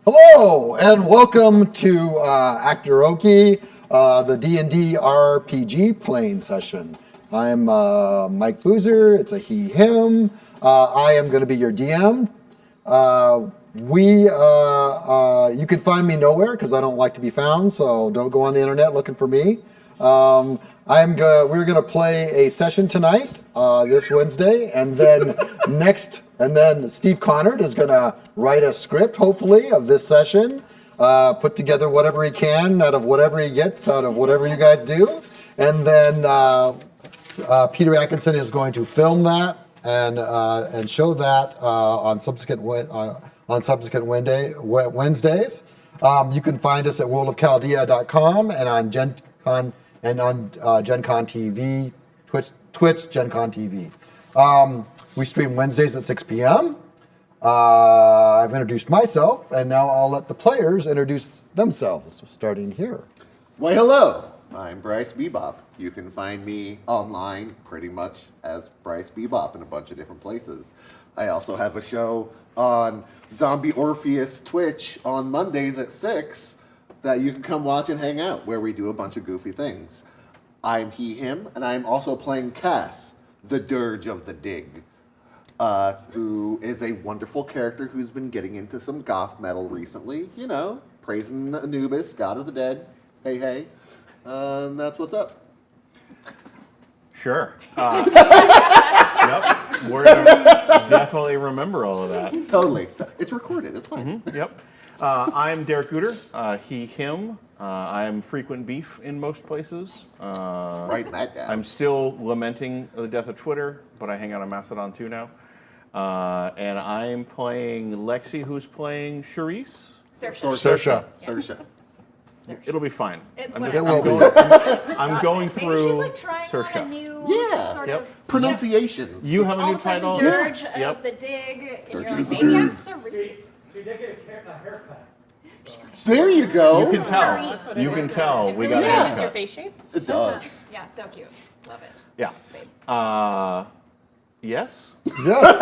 Hello, and welcome to Actoroke, the D&D RPG playing session. I'm Mike Boozer. It's a he, him. I am going to be your DM. You can find me nowhere because I don't like to be found, so don't go on the internet looking for me. We're going to play a session tonight, this Wednesday, and then Steve Connard is going to write a script, hopefully, of this session, put together whatever he can out of whatever he gets, out of whatever you guys do, and then Peter Atkinson is going to film that and show that on subsequent Wednesdays. You can find us at worldofchaldea.com and on GenCon TV, Twitch GenCon TV. We stream Wednesdays at 6 p.m. I've introduced myself, and now I'll let the players introduce themselves, starting here. Why, hello. I'm Bryce Bebop. You can find me online pretty much as Bryce Bebop in a bunch of different places. I also have a show on Zombie Orpheus Twitch on Mondays at 6 that you can come watch and hang out, where we do a bunch of goofy things. I'm he, him, and I'm also playing Cass, the Dirge of the Dig, who is a wonderful character who's been getting into some goth metal recently, you know, praising Anubis, god of the dead, hey, hey, and that's what's up. Sure. Yep. We're going to definitely remember all of that. Totally. It's recorded, it's fine. Mm-hmm. Yep. I'm Derek Gooder, he, him. I'm frequent beef in most places. Write that down. I'm still lamenting the death of Twitter, but I hang out on Mastodon too now. And I'm playing Lexi, who's playing Charisse. Saoirse. It'll be fine. I'm going through Maybe she's like trying Saoirse. on a new sort Yep. of Pronunciations. You have a all new of a sudden title. Dirge Yep. of the Dig. And Dirge you're of like, the maybe I'm Dig. Cerise. She did get a haircut. There you go. You can tell. Cerise. You can tell. It We really got Yeah. a Is your haircut. face shape? It does. Yeah, so cute. Love it. Yeah. Babe. Yes. Yes. Yes.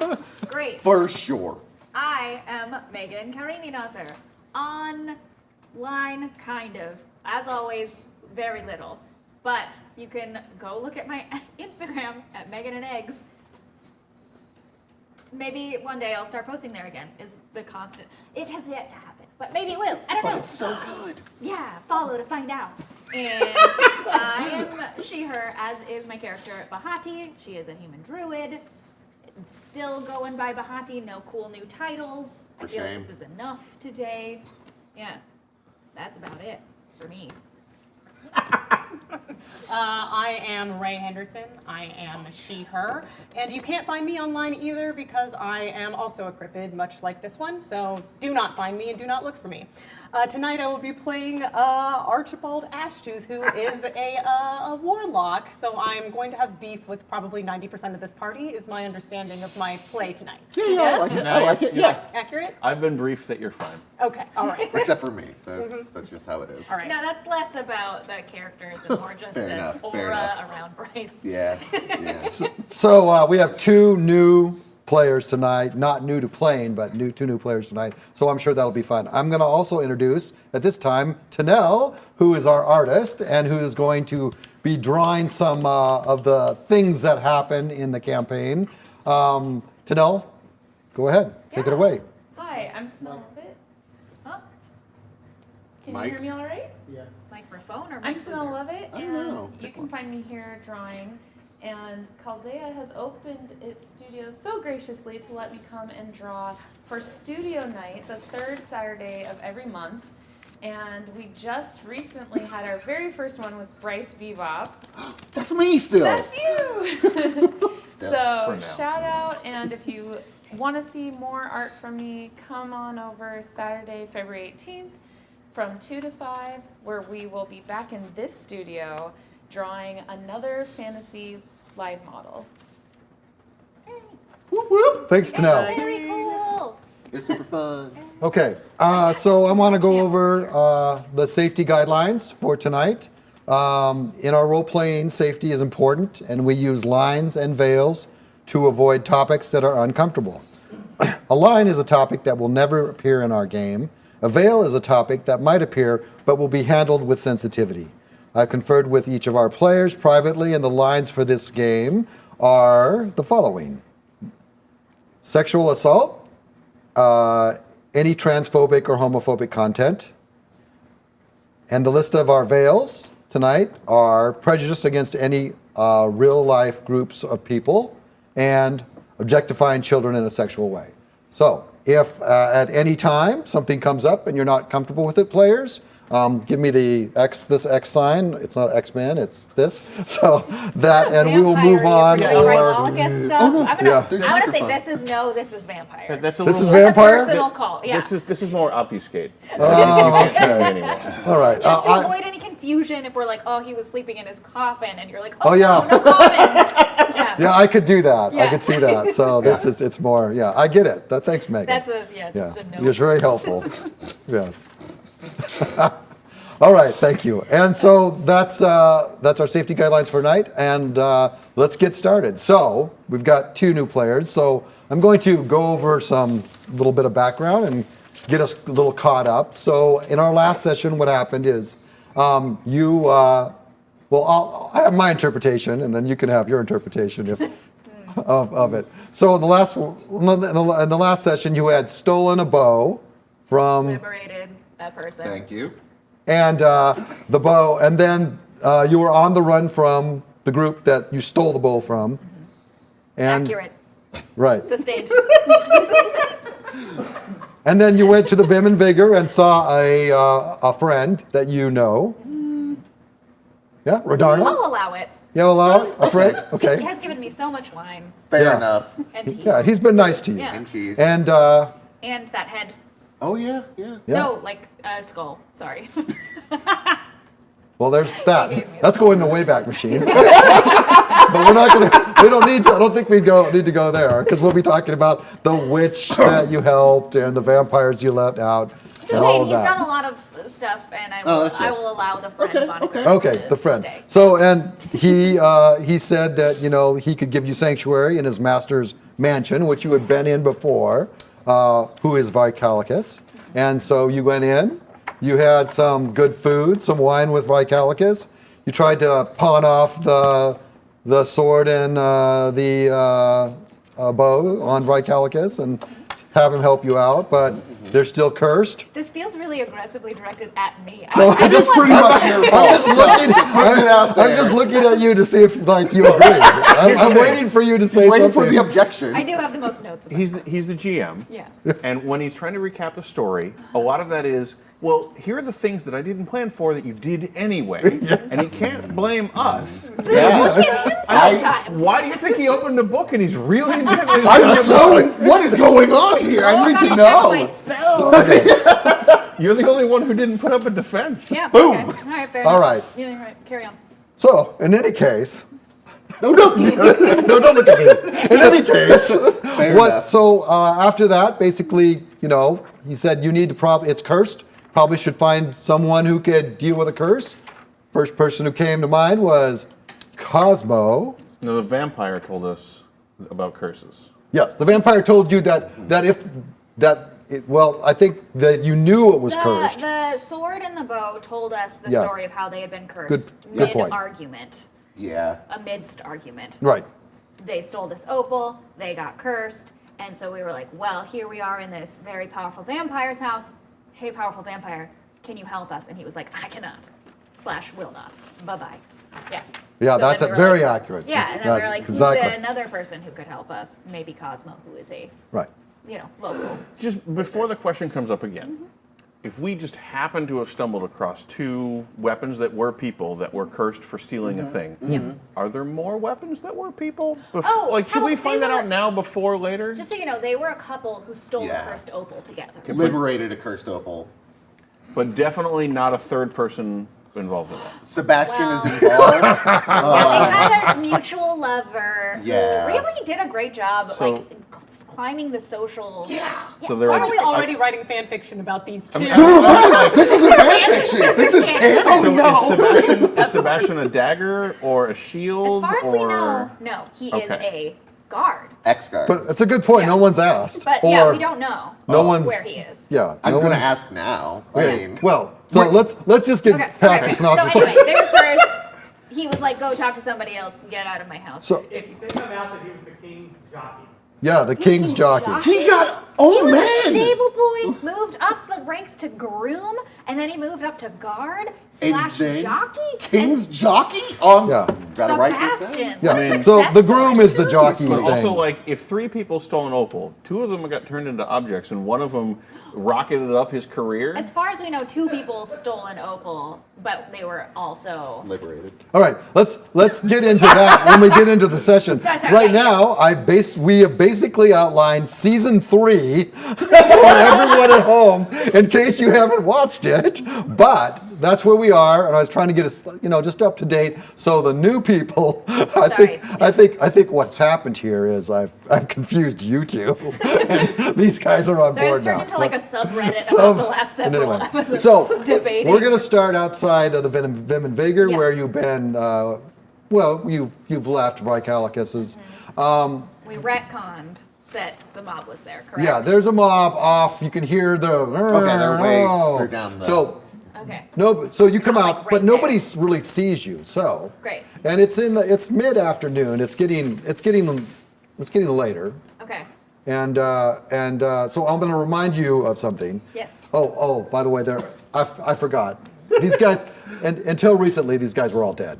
Yes. Great. For sure. I am Megan Karimi Nasser. Online, kind of. As always, very little. But you can go look at my Instagram at Megan and Eggs. Maybe one day I'll start posting there again, is the constant. It has yet to happen, but maybe it will. I don't know. But it's so good. Yeah, follow to find out. And I am she, her, as is my character Bahati. She is a human druid. I'm still going by Bahati, no cool new titles. I For feel shame. like this is enough today. Yeah, that's about it for me. I am Ray Henderson. I am she, her. And you can't find me online either because I am also a cryptid, much like this one. So do not find me and do not look for me. Tonight I will be playing Archibald Ashtooth, who is a warlock. So I'm going to have beef with probably 90% of this party, is my understanding of my play tonight. Yeah, I like it. I like it. Yeah. Accurate? I've been briefed that you're fine. Okay, all right. Except for me. That's just how it is. All right. No, that's less about the characters and more just Fair an enough, fair aura enough. around Bryce. Yeah. Yeah. So we have two new players tonight, not new to playing, but two new players tonight. So I'm sure that'll be fun. I'm going to also introduce at this time Tanel, who is our artist and who is going to be drawing some of the things that happen in the campaign. Tanel, go ahead, take it Yeah. away. Hi, I'm Tanel Lovett. Huh? Can Mike? you hear me all right? Yeah. Microphone or I'm microphone? Tanel Lovett, I don't and know. you Pick can one. find me here drawing. And Chaldea has opened its studio so graciously to let me come and draw for studio night, the third Saturday of every month. And we just recently had our very first one with Bryce Bebop. That's me still. That's you! Still. So For now. shout out, and if you want to see more art from me, come on over Saturday, February 18th from 2 to 5, where we will be back in this studio drawing another fantasy live model. Whoop, whoop. Thanks, Tanel. Very cool. It's super fun. Okay, so I want to go over the safety guidelines for tonight. In our role-playing, safety is important, and we use lines and veils to avoid topics that are uncomfortable. A line is a topic that will never appear in our game. A veil is a topic that might appear but will be handled with sensitivity. I conferred with each of our players privately, and the lines for this game are the following: sexual assault, any transphobic or homophobic content, and the list of our veils tonight are prejudice against any real-life groups of people and objectifying children in a sexual way. So, if at any time something comes up and you're not comfortable with it, players, give me this X sign. It's not X-Men, it's this. So that, and we will move on. Like Rhyologous stuff. no. I'm Yeah. gonna, I want to say this is vampire. That's a This little is more- vampire? It's a personal call. Yeah. This is more obfuscate. Oh, You can't shoot me okay. anymore. All right. Just to I- avoid any confusion, if we're like, oh, he was sleeping in his coffin, and you're like, Oh, oh, yeah. no coffins. Yeah. yeah, I could do that. I Yeah. could see that. So this is, it's more, yeah, I get it. Thanks, Megan. That's Yes, just a you're no. very helpful. Yes. All right, thank you. And so that's our safety guidelines for tonight, and let's get started. So we've got 2 new players, so I'm going to go over some little bit of background and get us a little caught up. So in our last session, what happened is I have my interpretation, and then you can have your interpretation of it. So in the last session, you had stolen a bow from Liberated that person. Thank you. and the bow, and then you were on the run from the group that you stole the bow from. And, Accurate. Right. Sustained. And then you went to the Vim and Vigor and saw a friend that you know. Yeah, Rodarno? I'll allow it. You allow it? A friend? He Okay. has given me so much wine Fair Yeah. enough. and tea. Yeah, he's been nice to you. Yeah. And cheese. And And that head. Oh, yeah, yeah. yeah. No, like a skull. Sorry. Well, there's that. gave me a That's going in the Wayback Machine. But we're not gonna. We don't need to. I don't think we need to go there because we'll be talking about the witch that you helped and the vampires you let out. Just and all saying, of he's that. done a lot of stuff, and Oh, that's I true. will allow the friend Okay, moniker Okay, to the friend. stay. So, and he said that he could give you sanctuary in his master's mansion, which you had been in before, who is Vicalicus. And so you went in. You had some good food, some wine with Vicalicus. You tried to pawn off the sword and the bow on Vicalicus and have him help you out, but they're still cursed. This feels really aggressively directed at me. It is pretty much your fault. I'm just looking at you to see if you agree. I'm waiting for you to say Waiting something. for the objection. I do have the most notes. About He's the GM. Yeah. And when he's trying to recap the story, a lot of that is, well, here are the things that I didn't plan for that you did anyway. And he can't blame us. Yeah. Sometimes. Why do you think he opened the book and he's really intently I'm so. What is going on here? I need to My know. spells. You're the only one who didn't put up a defense. Yeah. Boom. Okay. All right. Fair All enough. right. Yeah. All right. Carry on. So, in any case, No. no, don't look at me. In any case, enough. So after that, basically, he said you need to it's cursed. Probably should find someone who could deal with a curse. First person who came to mind was Cosmo. No, the vampire told us about curses. Yes, the vampire told you I think that you knew it was cursed. The sword and the bow told us the Yeah. story of how they had been cursed Good point. mid-argument. Yeah. Amidst argument. Right. They stole this opal, they got cursed, and so we were like, well, here we are in this very powerful vampire's house. Hey, powerful vampire, can you help us? And he was like, I cannot. / will not. Bye-bye. Yeah. Yeah, So that's then we were very like- accurate. Yeah, and then we were That's like, who's exactly. another person who could help us? Maybe Cosmo, who is a, Right. local. Just before the question comes up again, if we just happen to have stumbled across 2 weapons that were people that were cursed for stealing a thing, are there more weapons that were people? Oh, Should we they find that were- out now before later? Just so you know, they were a couple who stole Yeah. the cursed opal together. Liberated a cursed opal. But definitely not a third person involved in that. Sebastian Well- is involved. Yeah, they had a mutual lover Yeah. who really did a great job, So- climbing the social. So there Why are are we already writing fan fiction about these two? This isn't fan fiction. This is canon. So is Sebastian a dagger or a shield? As far as we or- know, no, he is Okay. a guard. X-Guard. But it's a good point. Yeah. No one's asked. But or yeah, we don't know no one's where he is. Yeah, I'm no going to one's- ask now. Okay, I mean, well, so let's just get Okay. past okay. the synopsis. So anyway, they were cursed. He was like, "Go talk to somebody else. Get out of my house." So They found out that he was the king's jockey. yeah, the king's jockey. he got, oh He was a man! stable boy, moved up the ranks to groom, and then he moved up to guard slash then jockey. King's and jockey? Yeah. Gotta write this down. Sebastian. Yeah. What a So the success groom story. is the jockey But thing. also, like, if 3 people stole an opal, 2 of them got turned into objects, and one of them rocketed up his career. As far as we know, 2 people stole an opal, but they were also. Liberated. All right, let's get into that when we get into the session. Sorry, Right yeah. now, we have basically outlined season 3 for everyone at home, in case you haven't watched it. But that's where we are, and I was trying to get us, just up to date. So the new people, I think what's happened here is I've confused you two, and these guys are on So board it's now. turned into like a subreddit about the last several Anyway, episodes. so debating. we're going to start outside of the Vim and Vigor, Yeah. where you've been. You've left Vicalicus's. We retconned that the mob was there, correct? Yeah, there's a mob off. You can hear the. Okay, they're down the. So Okay. no, so you come Like out, right but there. nobody really sees you. So Great. and it's mid afternoon. It's getting later. Okay. And so I'm going to remind you of something. Yes. Oh, by the way, I forgot. These guys, and until recently, these guys were all dead.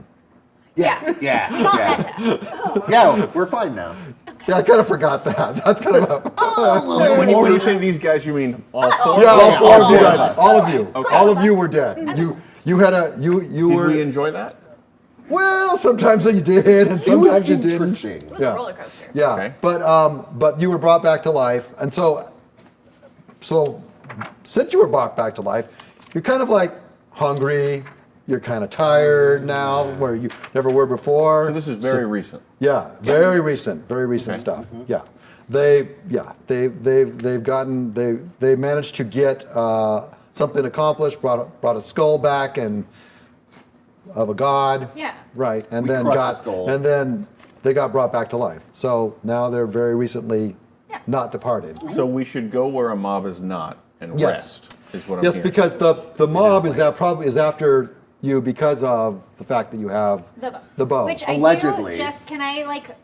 Yeah. Yeah, We got yeah. that. Yeah, we're fine now. Yeah, I kind of forgot that. That's kind of a. when you say these guys, you mean all 4? Yeah, all 4 of you Yeah. guys. All of you. Okay. All of you were dead. You had a you Did were. we enjoy that? Well, sometimes you did, and It was sometimes you didn't. interesting. It was Yeah. a roller coaster. Yeah, Okay. but you were brought back to life, and so since you were brought back to life, you're kind of like hungry. You're kind of tired now, where you never were before. So this is very recent. Yeah, very recent Okay. stuff. Yeah, they managed to get something accomplished. Brought a skull back and of a god. Yeah. Right, and We then crushed got the skull. and then they got brought back to life. So now they're very recently Yeah. not departed. So we should go where a mob is not and Yes. rest, is what I'm Yes, hearing. because the mob is probably after you because of the fact that you have the bow. Which I Allegedly. do can I like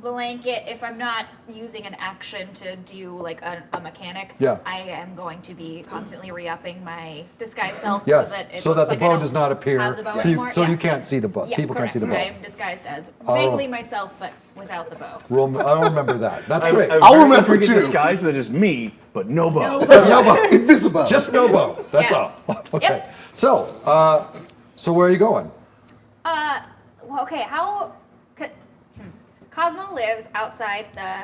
blanket if I'm not using an action to do like a mechanic? Yeah. I am going to be constantly re-upping my disguise self Yes, so that it so looks that the like I bow don't does not appear, have the bow so you, anymore. so Yeah. you can't see the bow. Yeah, People correct. can't see the bow. I'm disguised as vaguely myself, but without the bow. I'll remember that. That's great. I'll remember too. too. Disguise that is me, but no bow. No bow. Invisible. Just no bow. That's Yeah. all. Okay. Yep. So where are you going? Well, okay, Cosmo lives outside the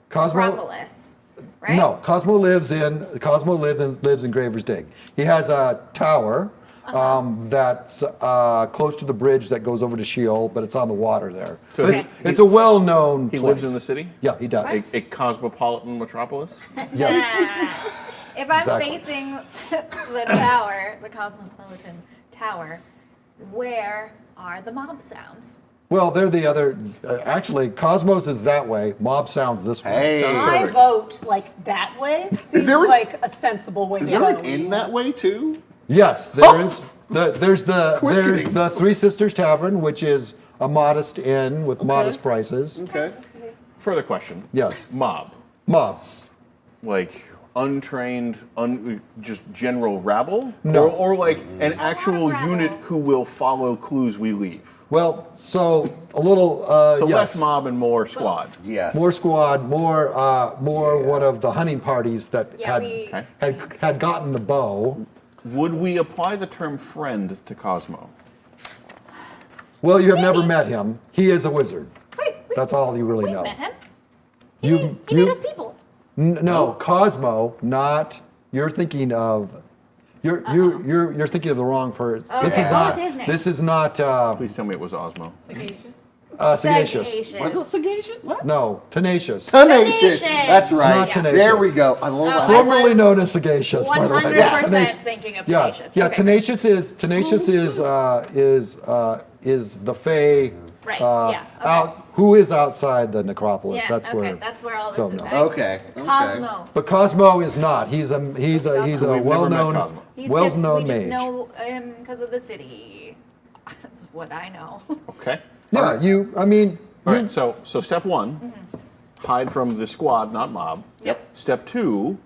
Cosmo. Acropolis, right? No, Cosmo lives in Graver's Dig. He has a tower that's close to the bridge that goes over to Sheol, but it's on the water there. So But it's a well-known He place. lives in the city? Yeah, he does. A cosmopolitan metropolis? Yes. If I'm Exactly. facing the tower, the Cosmopolitan Tower, where are the mob sounds? Well, they're the other. Actually, Cosmos is that way. Mob sounds this way. Hey. I vote like that way. Seems there a- like a sensible way Is to there go. an in that way too? Yes, there is. There's the Quickenings. Three Sisters Tavern, which is a modest inn with modest prices. Okay. Further question. Yes. Mob. Mob. Like untrained, just general rabble? No. Or like an actual rabble. unit who will follow clues we leave? Well, so a little. So yes. less mob and more squad. Yes. More squad, more one of the hunting parties that Yeah, we- had gotten the bow. Would we apply the term friend to Cosmo? Well, you have never met him. He is a wizard. Wait, That's all you really we've know. met him. You- He made you- us people. No, Cosmo, not. You're thinking of. You're thinking of the wrong person. Okay. This is What not. was his name? This is not Please tell me it was Osmo. sagacious. Was it sagacious? What? No, tenacious. Tenacious. Tenacious. That's right. not tenacious. There we go. I love Oh, that. Formerly was known as sagacious, by the way. 100% thinking of Yeah, Tenacious. yeah. Okay. Tenacious is the Fey Right. Yeah. Okay. Who is outside the necropolis? Yeah. That's okay. where. That's where all this so is. no. Okay, okay. Cosmo. But Cosmo is not. He's a We've never met well-known Cosmo. He's well-known we just mage. know him because of the city. That's what I know. Okay. Yeah, All right. So step one, hide from the squad, not mob. Yep. Step two,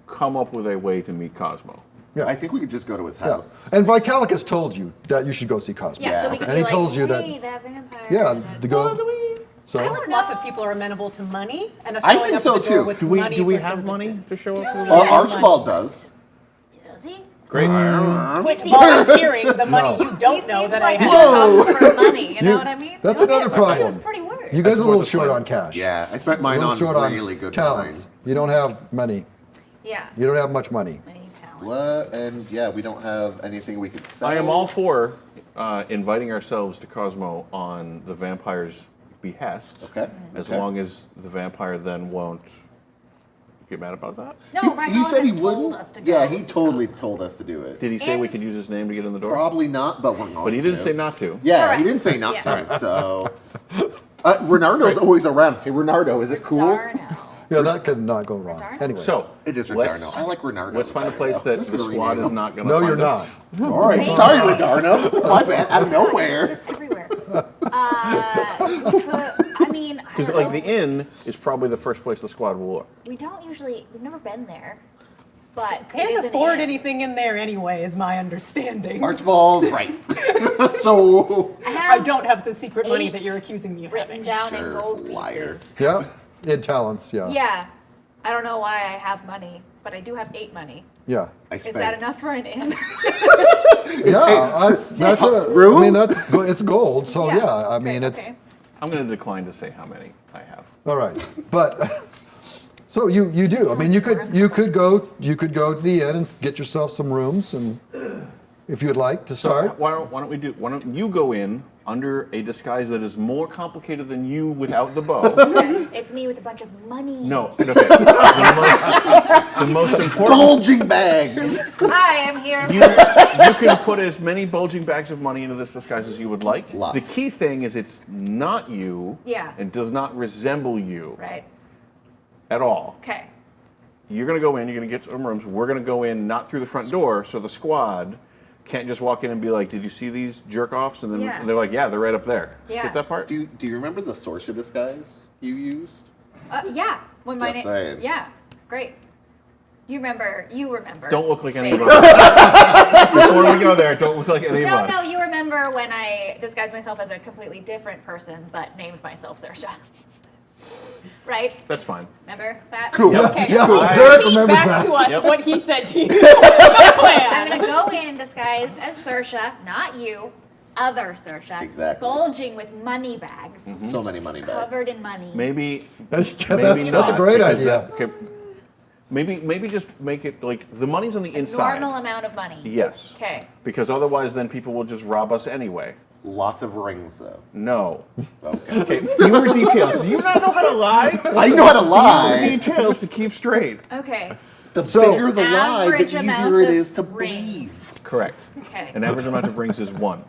come up with a way to meet Cosmo. Yeah. I think we could just go to his Yeah. house. And Vitalicus told you that you should go see Cosmo. Yeah. So we can And be he like, told you that- hey, that vampire. Yeah, that- to go. So I think lots of people are amenable to money and us I showing think up so, at the door too. with Do we money do we for have services. money to show up? For Yeah. Archibald does. Does he? Great. He seems, Volunteering the money you he don't know seems that like I he have. comes for money. You know what I mean? That's Look another at- problem. It was pretty weird. You guys That's are a little what the short plan- on cash. Yeah, I spent A mine little on short really good talents. wine. You don't have money. Yeah. You don't have much money. Many talents. What? And yeah, we don't have anything we could sell. I am all for inviting ourselves to Cosmo on the vampire's behest. Okay. As okay. long as the vampire then won't get mad about that. No, Ryan He said he has told wouldn't. us to go. Yeah, he to totally Cosmo. told us to do it. Did he say we And- could use his name to get in the door? Probably not, but we're going But he didn't to. say not to. Yeah, Correct. he didn't say not Yeah. to. So, Renardo's always around. Hey, Renardo, is it cool? Darno. Yeah, that could not go wrong. Darn. Anyway. So It is let's- Renardo. I like Renardo. Let's find a place I'm that just the gonna squad rename is him. not going to No, find you're us. not. All right, Hey. sorry, Renardo. My bad. Out of It's nowhere. just everywhere. I mean, I Because don't like know. the inn is probably the first place the squad will look. We don't usually. We've never been there, but it is Can't an afford inn. anything in there anyway, is my understanding. Archibald, right. So, I I have don't have the secret money 8 that you're accusing me of written having. down Sure, in gold liar. pieces. Yeah, in talents, yeah. Yeah, I don't know why I have money, but I do have 8 money. Yeah. I Is spent. that enough for an inn? Yeah, that's a, Room? I mean, it's gold, so yeah, I mean, Great, it's, okay. I'm going to decline to say how many I have. all right. But, so you do, I mean, you could go to the inn and get yourself some rooms, and if you would like to start. Why don't you go in under a disguise that is more complicated than you without the bow? Okay, it's me with a bunch of money. No, okay. The most important. Bulging bags. Hi, I'm here. You can put as many bulging bags of money into this disguise as you would like. Lots. The key thing is it's not you. Yeah. And does not resemble you Right. at all. Okay. You're going to go in, you're going to get some rooms. We're going to go in not through the front door, so the squad can't just walk in and be like, did you see these jerk-offs? And then Yeah. they're like, yeah, they're right up there. Yeah. Get that part? Do you remember the sorcerer disguise you used? Yeah. When my Just name. saying. Yeah. Great. You remember. Don't look like any of Faith. us. Before we go there, don't look like any of No, us. no, you remember when I disguised myself as a completely different person, but named myself Saoirse. Right? That's fine. Remember that? Cool. Okay. Yeah, Please Derek repeat remembers back that. to us Yep. what he said to you. I'm gonna go in disguised as Saoirse, not you, other Saoirse. Exactly. Bulging with money bags, So many money bags. covered in money. Maybe That's maybe a not, great because idea. okay, maybe just make it like the money's on the inside. Normal amount of money. Yes. Okay. Because otherwise, then people will just rob us anyway. Lots of rings, though. No. Okay. Okay. Fewer details. Do you not know how to lie? I know how to Fewer lie. details to keep straight. Okay. The So- bigger the lie, the Average amount easier it of is to rings. believe. Correct. Okay. An average amount of rings is 1.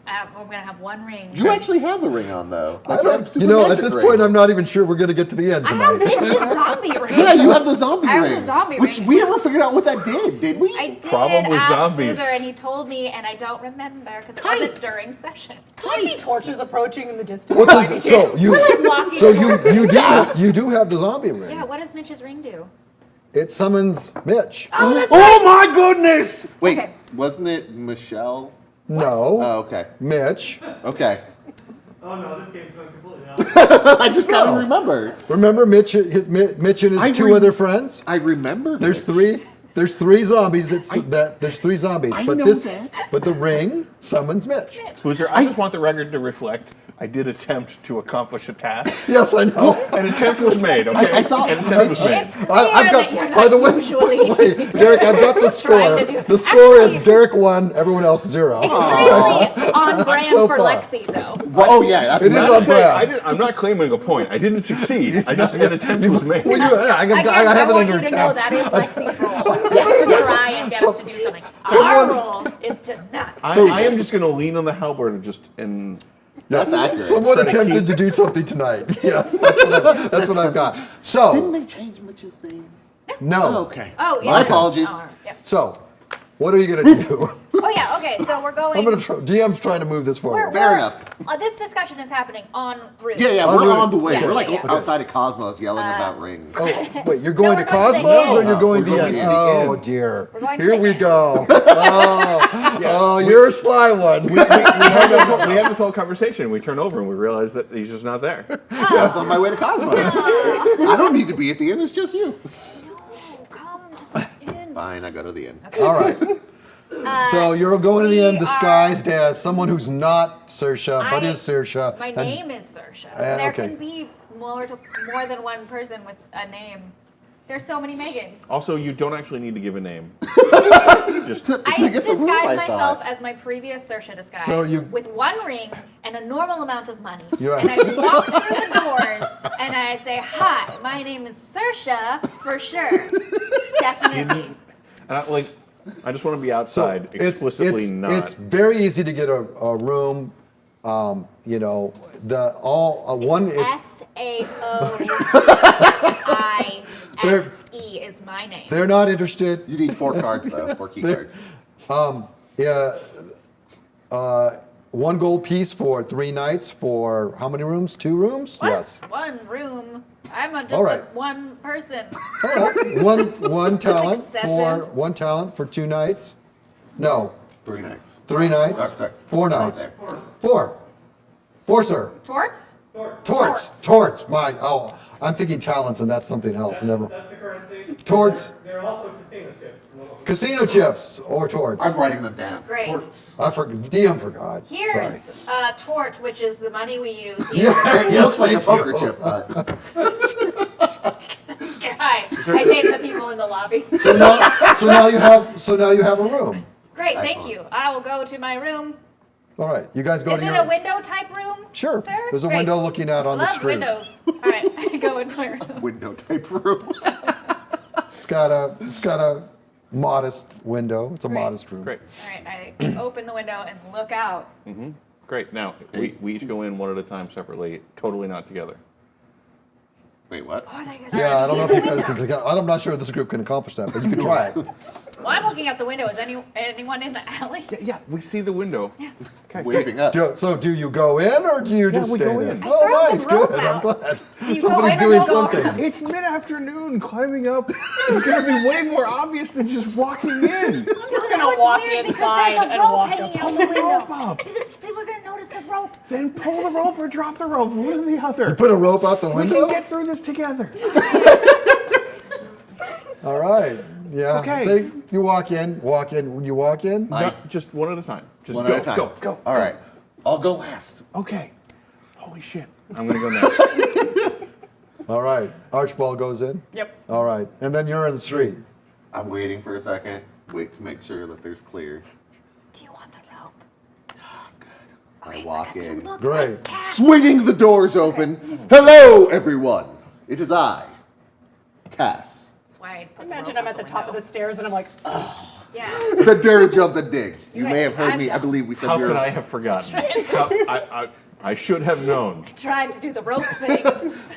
I'm gonna have one ring. You actually have a ring on, though. I Like, you have don't, super you know, at magic this ring. point, I'm not even sure we're going to get to the end I have tonight. Mitch's zombie ring. Yeah, you have the zombie I have ring. the zombie Which ring. we never figured out what that did we? I did Probably ask zombies. Boozer, and he told me, and I don't remember because it wasn't during session. I see torches approaching in the distance. What does, so you, walking so towards you do have the zombie ring. Yeah, what does Mitch's ring do? It summons Mitch. Oh, that's Oh right. my goodness! Wait, Okay. wasn't it Michelle? No, Oh, okay. Mitch. Okay. Oh no, this game's going completely out. I just gotta No. remember. Remember Mitch and his I two rem- other friends? I remember. There's Mitch. three. There's three zombies. There's three zombies. I but know this, that. but the ring summons Mitch. Boozer, I just want the record to reflect I did attempt to accomplish a task. Yes, I know. An attempt was made, okay? I thought- An attempt was made. It's clear I've that you're got. not By the way, usually Derek, I've got the score. trying to do- The score is Actually- Derek 1, everyone else 0. extremely on brand So for far. Lexi, though. Oh yeah, It is Not on to say, brand. I'm not claiming a point. I didn't succeed. I just an attempt was made. Well, I Again, have it want under you to know attack. that is Lexi's role. To try and get us to do something. Our someone- role is to not. I am just going to lean on the halberd and just and That's accurate. Someone Try to attempted keep- to do something tonight. Yes, that's what I've got. Didn't So, they change Mitch's name? no. Okay. Oh, yeah. My apologies. Oh, yep. So, what are you going to do? Oh, yeah, okay, so we're going. I'm going to DM's trying to move this forward. Fair enough. This discussion is happening en route. Yeah, Oh, we're really? on the way. Yeah, We're like yeah, yeah. outside of Cosmos yelling about rings. Oh, wait, you're going we're to going to the Cosmos or inn. you're going We're to the going inn? to the Oh, inn. dear. We're going to Here the we inn. go. Oh, you're a sly one. we had this whole conversation. We turn over and we realize that he's just not there. I was on my way to Cosmos. I don't need to be at the inn. It's just you. No, come to the inn. Fine, I go to the inn. All right. So you're going to the inn we disguised as someone who's not Saoirse, but is Saoirse. My and- name is Saoirse. And- There okay. can be more than one person with a name. There's so many Megans. Also, you don't actually need to give a name. Just I get the room, disguise I myself thought. as my previous Saoirse disguise So you- with one ring and a normal amount of money. You're And right. I walk through the doors and I say, "Hi, my name is Saoirse for sure, definitely." and I just want to be So outside, explicitly not. It's very easy to get a room. You know, one. SAOISE is my name. They're not interested. You need 4 cards, though. 4 key cards. Yeah. 1 gold piece for 3 nights for how many rooms? 2 rooms? What? Yes. One room. I'm just All right. one person. All right. One talent excessive. for 2 nights. No, 3 nights. 3 nights. Oh, sorry. 4 nights. Okay. 4, sir. Torts? Torts. I'm thinking talents, and that's something else. Never. That's the currency. Torts. There are also casino chips. Casino chips or torts. I'm writing them down. Great. I forgot. DM forgot. Here's tort, which is the money we use Sorry. here. Yeah. It looks like a thank poker you. chip. Hi. I say to the people in the lobby. So now you have a room. Great, thank Excellent. you. I will go to my room. All right. You guys go Is to it your a window type room? Sure. Sir? There's a Great. window looking out on the Love street. windows. All right, I go into my room. Window type room. It's got a modest window. It's a Great. modest room. Great. All right, I open the window and look out. Great. Now, we each go in one at a time separately, totally not together. Wait, what? Oh, they guys Yeah, I don't know if you window. guys can. I'm not sure if this group can accomplish that, but you can try it. Well, I'm looking out the window. Is anyone in the alley? Yeah, we see the window. Okay, Waving up. Do you go in or do you just we stay go there? in. I Oh, throw some nice, rope good. I'm out. glad. Do you go Somebody's in or doing no go? something. It's mid-afternoon. Climbing up is going to be way more obvious than just walking in. I'm just gonna walk inside and walk hanging up. out the rope window. up. People are gonna notice the rope. Then pull the rope or drop the rope, one or the other. Put a rope out the We window. can get through this together. All right. Yeah. Okay. You walk in. You walk in. Not just one at a time. Just One go, at a time. go. All right. I'll go last. Okay. Holy shit. I'm going to go next. All right. Archibald goes in. Yep. All right. And then you're in the street. I'm waiting for a second. Wait to make sure that there's clear. Do you want the rope? I walk in. Great. Swinging the doors open. Hello, everyone. It is I, Cass, That's why I put Imagine the rope I'm at the top of the stairs and I'm like, Yeah. the dirge of the dig. You guys may have think heard I'm me. I dumb. believe we said How we could were. I have forgotten? I should have known. Tried to do the rope thing.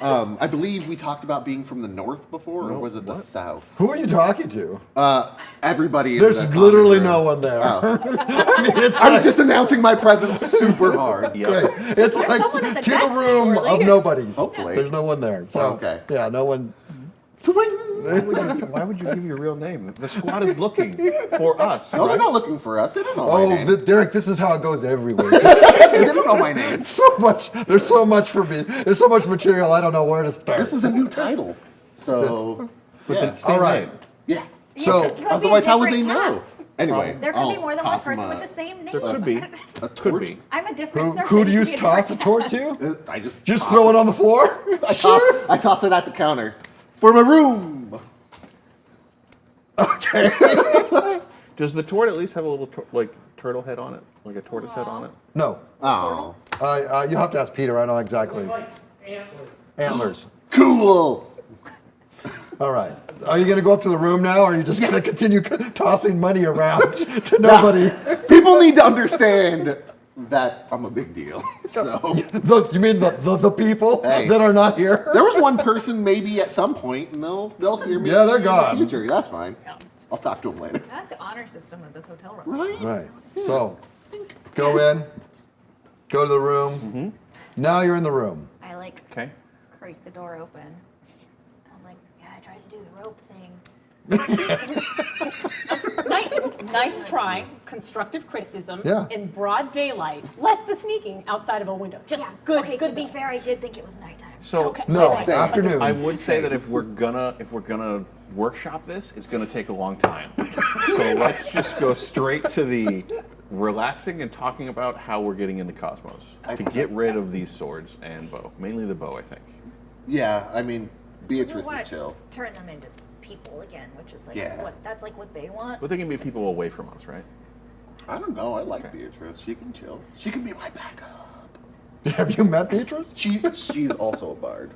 I believe we talked about being from the north before, or No, was it the what? south? Who are you talking to? Everybody. In There's the literally common no room. one there. Oh. I mean, it's I'm just announcing my presence super hard. Yep. great. It's There's like someone at the to the desk, room of surely. nobodies. Hopefully. There's no one there. So Okay. yeah, no one. Why would you give your real name? The squad is looking for us. No, they're right? not looking for us. They don't know my name. Derek, this is how it goes everywhere. They don't know my name. It's so much. There's so much for me. There's so much material. I don't know where to start. This is a new title. So, yeah. Same all right. name. Yeah. So It could be a Otherwise, how would they different know? cast. Anyway. There could be I'll more than one toss 'em person a- with the same name. There could be. a Could tort. be. I'm a different surfer. who do It you could be a toss a different tort to? I just Just toss throw it on the floor? I toss it at the counter for my room. Okay. Does the tort at least have a little turtle head on it, like a tortoise head on it? No. Oh, You have to ask Peter. I know exactly. Like antlers. Antlers. cool. All right. Are you going to go up to the room now, or are you just going to continue tossing money around to nobody? People need to understand. that I'm a big deal. So You mean the people Hey. that are not here? there was one person maybe at some point, and they'll hear me. Yeah, they're in gone. the future. That's fine. Yeah. I'll talk to them later. I like the honor system of this hotel room. Right. Right. So, go in, go to the room. Now you're in the room. I like Okay. creak the door open. I'm like, yeah, I tried to do the rope thing. Nice try. Constructive criticism. Yeah. In broad daylight. Less the sneaking outside of a window. Just Yeah. good. Okay, good. to be fair, I did think it was nighttime. So Okay. No, Same. afternoon. I would say that if we're gonna workshop this, it's gonna take a long time. So let's just go straight to the relaxing and talking about how we're getting into Cosmos to get rid of these swords and bow, mainly the bow, I think. Yeah, I mean, We Beatrice want is chill. to turn them into people again, which is like Yeah. what they want. But they can be people away from us, right? I don't know. I like Beatrice. She can chill. She can be my backup. Have you met Beatrice? She's also a bard.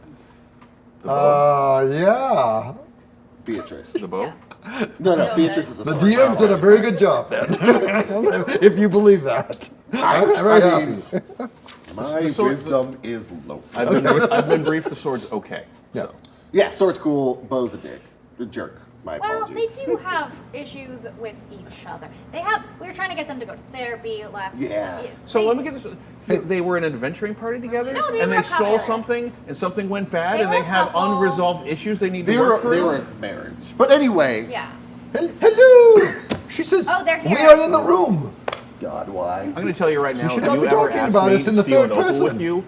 The bow. Yeah. Beatrice. The bow. No, No, Beatrice is a The sword. DMs did a very good job then, if you believe that. I'm very I mean, happy. My sword- wisdom is low. I've been briefed. The sword's okay. Yeah. So. Yeah, sword's cool. Bow's a dick. A jerk. My Well, apologies. they do have issues with each other. We were trying to get them to go to therapy last. Yeah. So let me get this. They were an adventuring party together, No, they and were they a stole couple. something, and something went bad, They and they were a have couple. unresolved issues they need They to were work through. they were in marriage. But anyway, Yeah. Hello! She says, Oh, they're we here. are in the room. God, why? I'm going to tell you right now, should if not you be ever talking ask about me us in the to steal third an opal person. with you,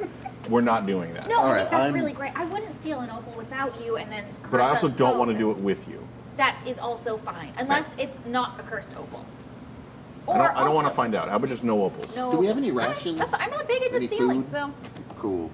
we're not doing that. No, All I right, think that's I'm- really great. I wouldn't steal an opal without you and then curse But I also us don't both. want to do it with you. That is also fine, unless it's not a cursed opal. I don't want to also- find out. How about just no opals? No Do we have opals. any Alright, rations? that's fine. I'm not big into Any stealing, food? so Cool.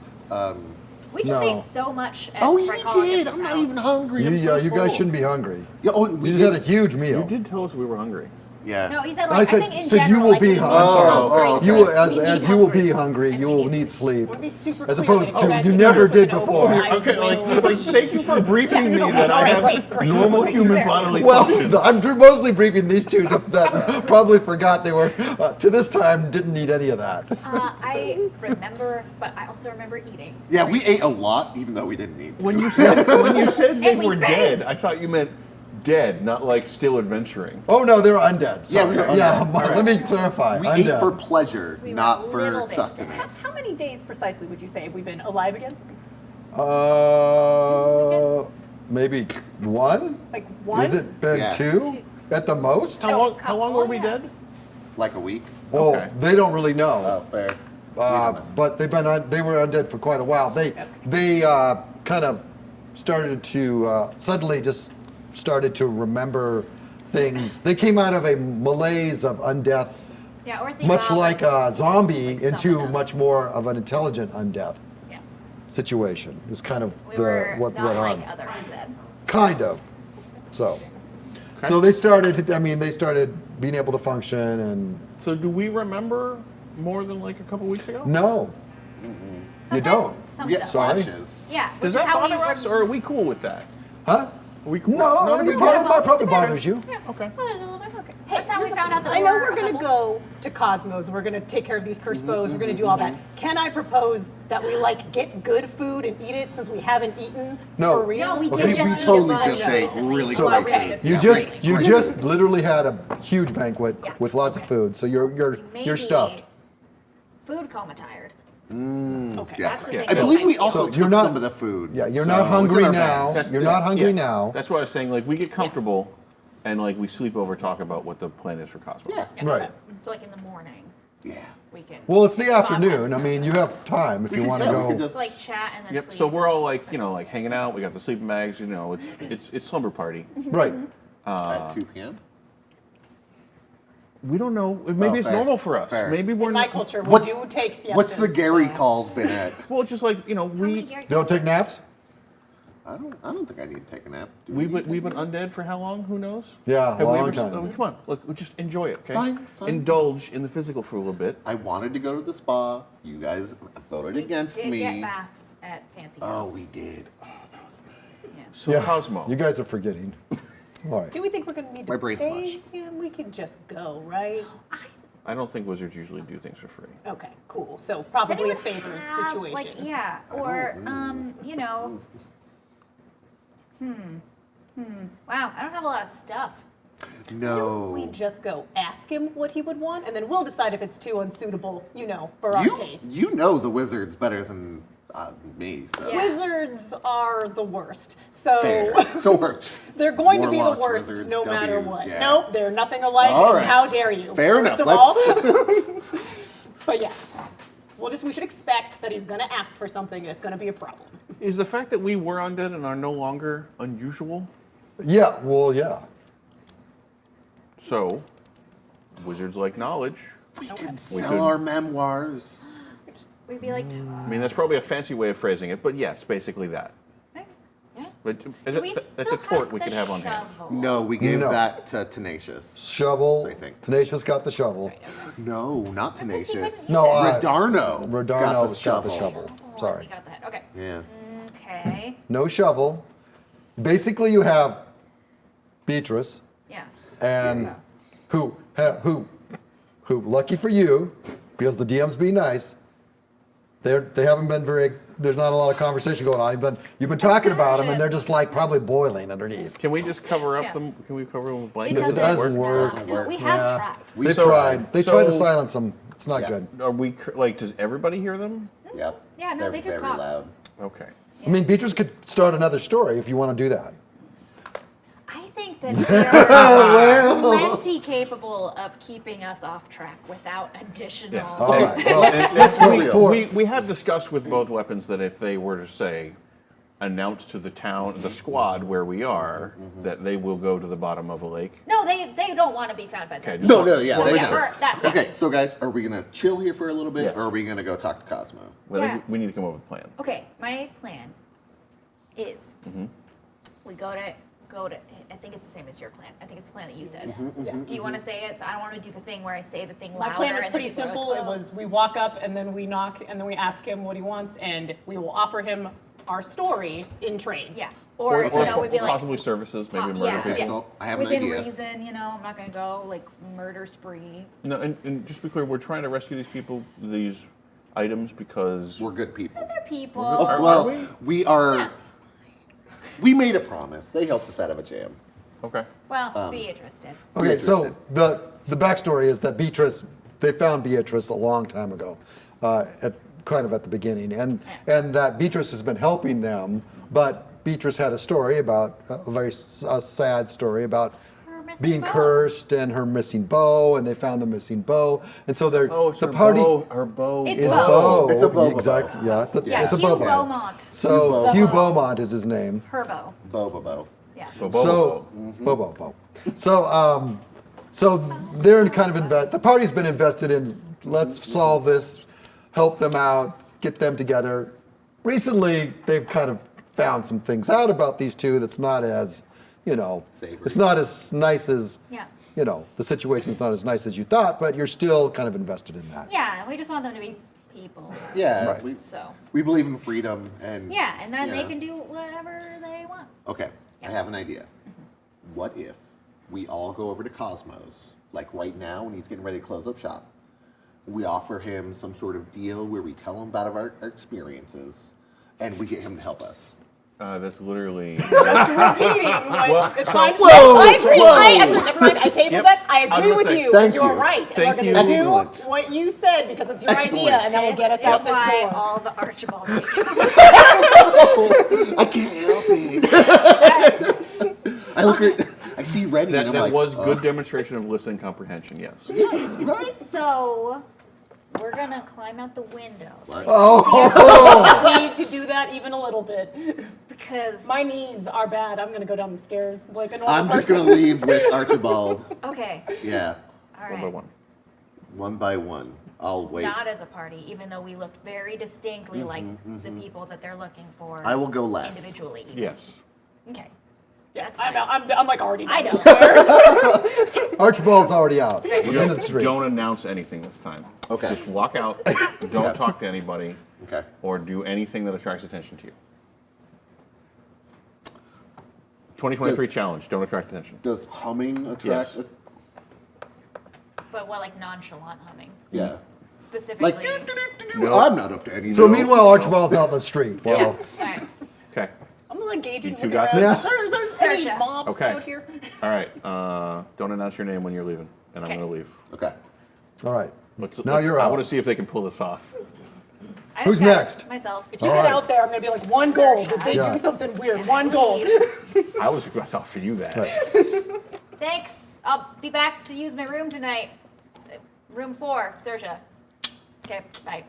we just No. ate so much at Oh, you Brickologist's did. I'm not house. even hungry. You, I'm so you guys full. shouldn't be hungry. Yeah, oh, You we just had a did. huge meal. You did tell us we were hungry. Yeah. No, he said I like said, think in said you general, will like, be we hungry. need I'm sorry. Oh, okay. You will, We as need you will hungry. be hungry, And you we will need need sleep. Would be super As clear opposed that to guys you get never cursed did with an before. opal. I Okay, will it's like thank you for briefing me that I have great. normal human bodily functions. Well, I'm mostly briefing these two that probably forgot they were, to this time, didn't need any of that. I remember, but I also remember eating. Yeah, we ate a lot, even though we didn't need to. When you said they And we were dead, begged. I thought you meant dead, not like still adventuring. Oh no, they're undead. Yeah, Sorry. we were undead. Yeah, All let me clarify. We undead. ate for pleasure, We were not for little bit sustenance. How many days precisely would you say have we been alive again? Maybe one? Like one? Has it been Yeah. two at the most? How long were we yeah. dead? Like a week. Oh, Okay. they don't really know. Oh, fair. We don't know. But they were undead for quite a while. They kind of started to suddenly just started to remember things. They came out of a malaise of undeath, Yeah, or think much of like a zombie, like into someone else. much more of an intelligent undeath Yeah. situation. Is kind of We were what not went like on. other undead. Kind of. So. So they started. I mean, they started being able to function, and So do we remember more than like a couple weeks ago? no, you Sometimes don't. Some We get stuff. Sorry. flashes. Yeah. which Does is that how we bother us, or are we cool with that? Huh? Are we cool? No, we it don't? probably bothers you. Yeah. Okay. Well, there's a little bit. Okay. That's how we found out that I we know were we're a going to couple. go to Cosmos. We're going to take care of these cursed bows. We're going to do all that. Can I propose that we like get good food and eat it since we haven't eaten No. for real? No, we Okay, did we just eat totally a bunch just ate recently. really So good Okay. food. You Yeah, just great. you just literally had a huge banquet Yeah. with lots of food, so you're Maybe stuffed. Food coma tired. Okay. Yeah. That's the Yeah. thing. I believe we So also you're took not- some of the food. Yeah, you're so not it's in hungry our now. bags. You're not hungry Yeah. now. That's why I was saying, like, we get comfortable and like we sleep over, talk about what the plan is for Cosmos. Yeah. Yeah. Right. So like in the morning, Yeah. we can Well, it's the afternoon. I mean, you have time if you want to Yeah, we could go. just- like chat and then Yep. sleep. So we're all like, like hanging out. We got the sleeping bags. It's slumber party. Right. At 2 p.m. We don't know. Maybe it's fair. normal for us. Fair. Maybe we're In my not. culture, we What's- do take siestas. What's the Gary so- calls been at? Well, it's just like How many we Gary They don't take naps. I don't think I need to take a nap. Do we we've need to we've take been undead for how long? Who knows? Yeah, Have we long ever- time. I mean, come on, look, we just enjoy it. Okay. Fine, fine. Indulge in the physical for a little bit. I wanted to go to the spa. You guys voted We against did me. get baths at Fancy House. Oh, we did. Oh, that was nice. Yeah. So Yeah. Cosmo. You guys are forgetting. All right. Do we think we're going to need My to brain's pay mush. him? We could just go, right? I don't think wizards usually do things for free. Okay, cool. So Does probably a anyone favors have, situation. Like, yeah, or you know. Wow, I don't have a lot of stuff. No. We just go ask him what he would want, and then we'll decide if it's too unsuitable, for our tastes. You know the wizards better than me, so. Yeah. Wizards are the worst. So Fair. Swords. they're going to be the Warlocks, worst wizards, no matter W's, what. yeah. Nope, they're nothing alike, All and right. how dare you. Fair First enough. of all. But yes, we should expect that he's going to ask for something that's going to be a problem. Is the fact that we were undead and are no longer unusual? Yeah, well, yeah. So, wizards like knowledge. We Okay. can We sell could- our memoirs. We'd be like, I mean, that's probably a fancy way of phrasing it, but yes, basically that. yeah. But Do we that's still a tort have we the could have on hand. shovel? No, we gave No. that to Tenacious. Shovel. I think. Tenacious got the shovel. No, not Because he Tenacious. couldn't No, use it. Redarno. Redarno got the shovel. Oh, Sorry. we got that. Okay. Yeah. Okay. No shovel. Basically, you have Beatrice Yeah. and who, lucky for you, because the DM's be nice, they haven't been very, there's not a lot of conversation going on. You've been talking about them, and they're just like probably boiling underneath. Can we just cover up Yeah. them? Can we cover them with It blankets? doesn't, doesn't work. work. No, we have Yeah. tried. They So- tried. They tried to so- silence them. It's not Yeah. good. Are we like? Does everybody hear them? Yep. Yeah, no, They're they just very talk. loud. Okay. I mean, Beatrice could start another story if you want to do that. I think that they're plenty capable of keeping us off track without additional. Yeah. All And- right. Well, and let's for move real. forward. we have discussed with both weapons that if they were to say, announce to the town, the squad where we are, that they will go to the bottom of a lake. No, they don't want to be found by Okay. them. just No, want- no, just yeah, want to they make know. sure. Yeah. Okay, so guys, are we gonna chill here for a little bit, Yes. or are we gonna go talk to Cosmo? Well, I think Yeah. we need to come up with a plan. Okay, my plan is we go to. I think it's the same as your plan. I think it's the plan that you said. Do you want to say it? So I don't want to do the thing where I say the thing louder. My plan is and then pretty people are simple. like, It "Oh." was we walk up and then we knock and then we ask him what he wants and we will offer him our story in trade. Yeah. Or, Or we'd be like, possibly services, maybe murder yeah, people. Okay, yeah. so I have an within idea. reason, I'm not going to go like murder spree. No, and just to be clear, we're trying to rescue these people, these items, because We're good people. Other people. Oh, Are well, we? we are. Yeah. We made a promise. They helped us out of a jam. okay. Well, Beatrice did. Okay, so the backstory is that Beatrice, they found Beatrice a long time ago, at the beginning, and that Beatrice has been helping them, but Beatrice had a story about a very sad story about Her missing being bow. cursed and her missing bow, and they found the missing bow, and so they're Oh, so the party her bow. It's is bow. bow. It's a bow. Exactly. Yeah. Yeah, It's a Hugh bow. Beaumont. So Hugh Hugh Beaumont. Beaumont is his name. Herbo. Bo. Yeah. Bo, bo, So, bo. Bo. So they're in kind of the party's been invested in, let's solve this, help them out, get them together. Recently, they've kind of found some things out about these two that's not as, Savory. it's not as nice as, Yeah. the situation's not as nice as you thought, but you're still kind of invested in that. Yeah, we just want them to be people. Yeah, Right. So, we believe in freedom and. yeah, and then they Yeah. can do whatever they want. Okay, Yeah. I have an idea. What if we all go over to Cosmos, like right now when he's getting ready to close up shop? We offer him some sort of deal where we tell him about our experiences, and we get him to help us. That's literally. Repeating, like, it's fine. Whoa, I agree. whoa. Actually, never mind. I tabled Yep. that. I I was agree gonna with say, you. thank You're you. right. Thank and you. we're going to Excellent. do what you said because it's your Excellent. idea, and that will get us This out is why this door. all the Archibald I can't help it. I look at, I see Reddy, and I'm that like, was good demonstration of listening comprehension, yes. Yes, right? So, we're going to climb out the window. So What? they can see us We need to do that even a little bit. because, My knees are bad. I'm going to go down the stairs like a normal I'm just person. gonna leave with Archibald. okay, Yeah, all One by right. one. one by one. I'll wait. Not as a party, even though we looked very distinctly like the people that they're looking for. I will go last. Individually. Yes. Okay. Yeah, That's I'm, fine. I'm like already I down know. the stairs. Archibald's already out. It's in the street. Don't announce anything this time. Okay. Just walk out. Don't talk to anybody. Okay. Or do anything that attracts attention to you. 2023 Does- challenge. Don't attract attention. Does humming attract? Yes. but what, like nonchalant humming? Yeah. Specifically. Like, I'm not up to any. So meanwhile, Archibald's out in the street. Yeah. Well, Alright. Okay. I'm like gauging, You two looking got around. this? Is there any Saoirse. mobs Okay. out here? All right. Don't announce your name when you're leaving, and Okay. I'm going to leave. Okay. all right. Let's, Now you're I out. want to see if they can pull this off. I Who's just got next? Myself. If you All get right. out there, I'm gonna be like, one gold. Did they Yeah. do something weird? And One I gold. leave. I was going to offer you that. Right. Thanks. I'll be back to use my room tonight. Room 4, Saoirse. Okay, bye.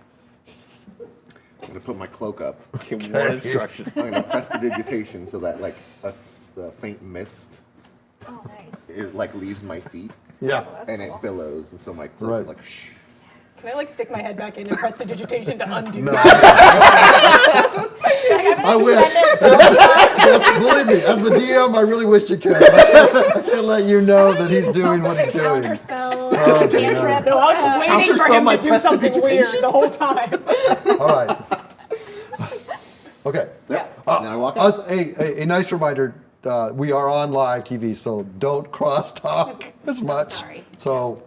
I'm gonna put my cloak up. Give me one instruction. I'm gonna press the digitation so that like a faint mist Oh, nice. is like leaves my feet Yeah. and it billows, and so my cloak Right. is like shh. Can I like stick my head back in and press the digitation to undo? No. that? I wish. Yes, believe me, as the DM, I really wish you could. I can't let you know that he's doing what he's doing. Counter spell. Oh, dear. cantrip. No, I was waiting for Counterspell him my to do something weird prestidigitation? the whole time. All right. Okay. Yep. And then I walk out. A nice reminder. We are on live TV, so don't crosstalk as much. sorry. So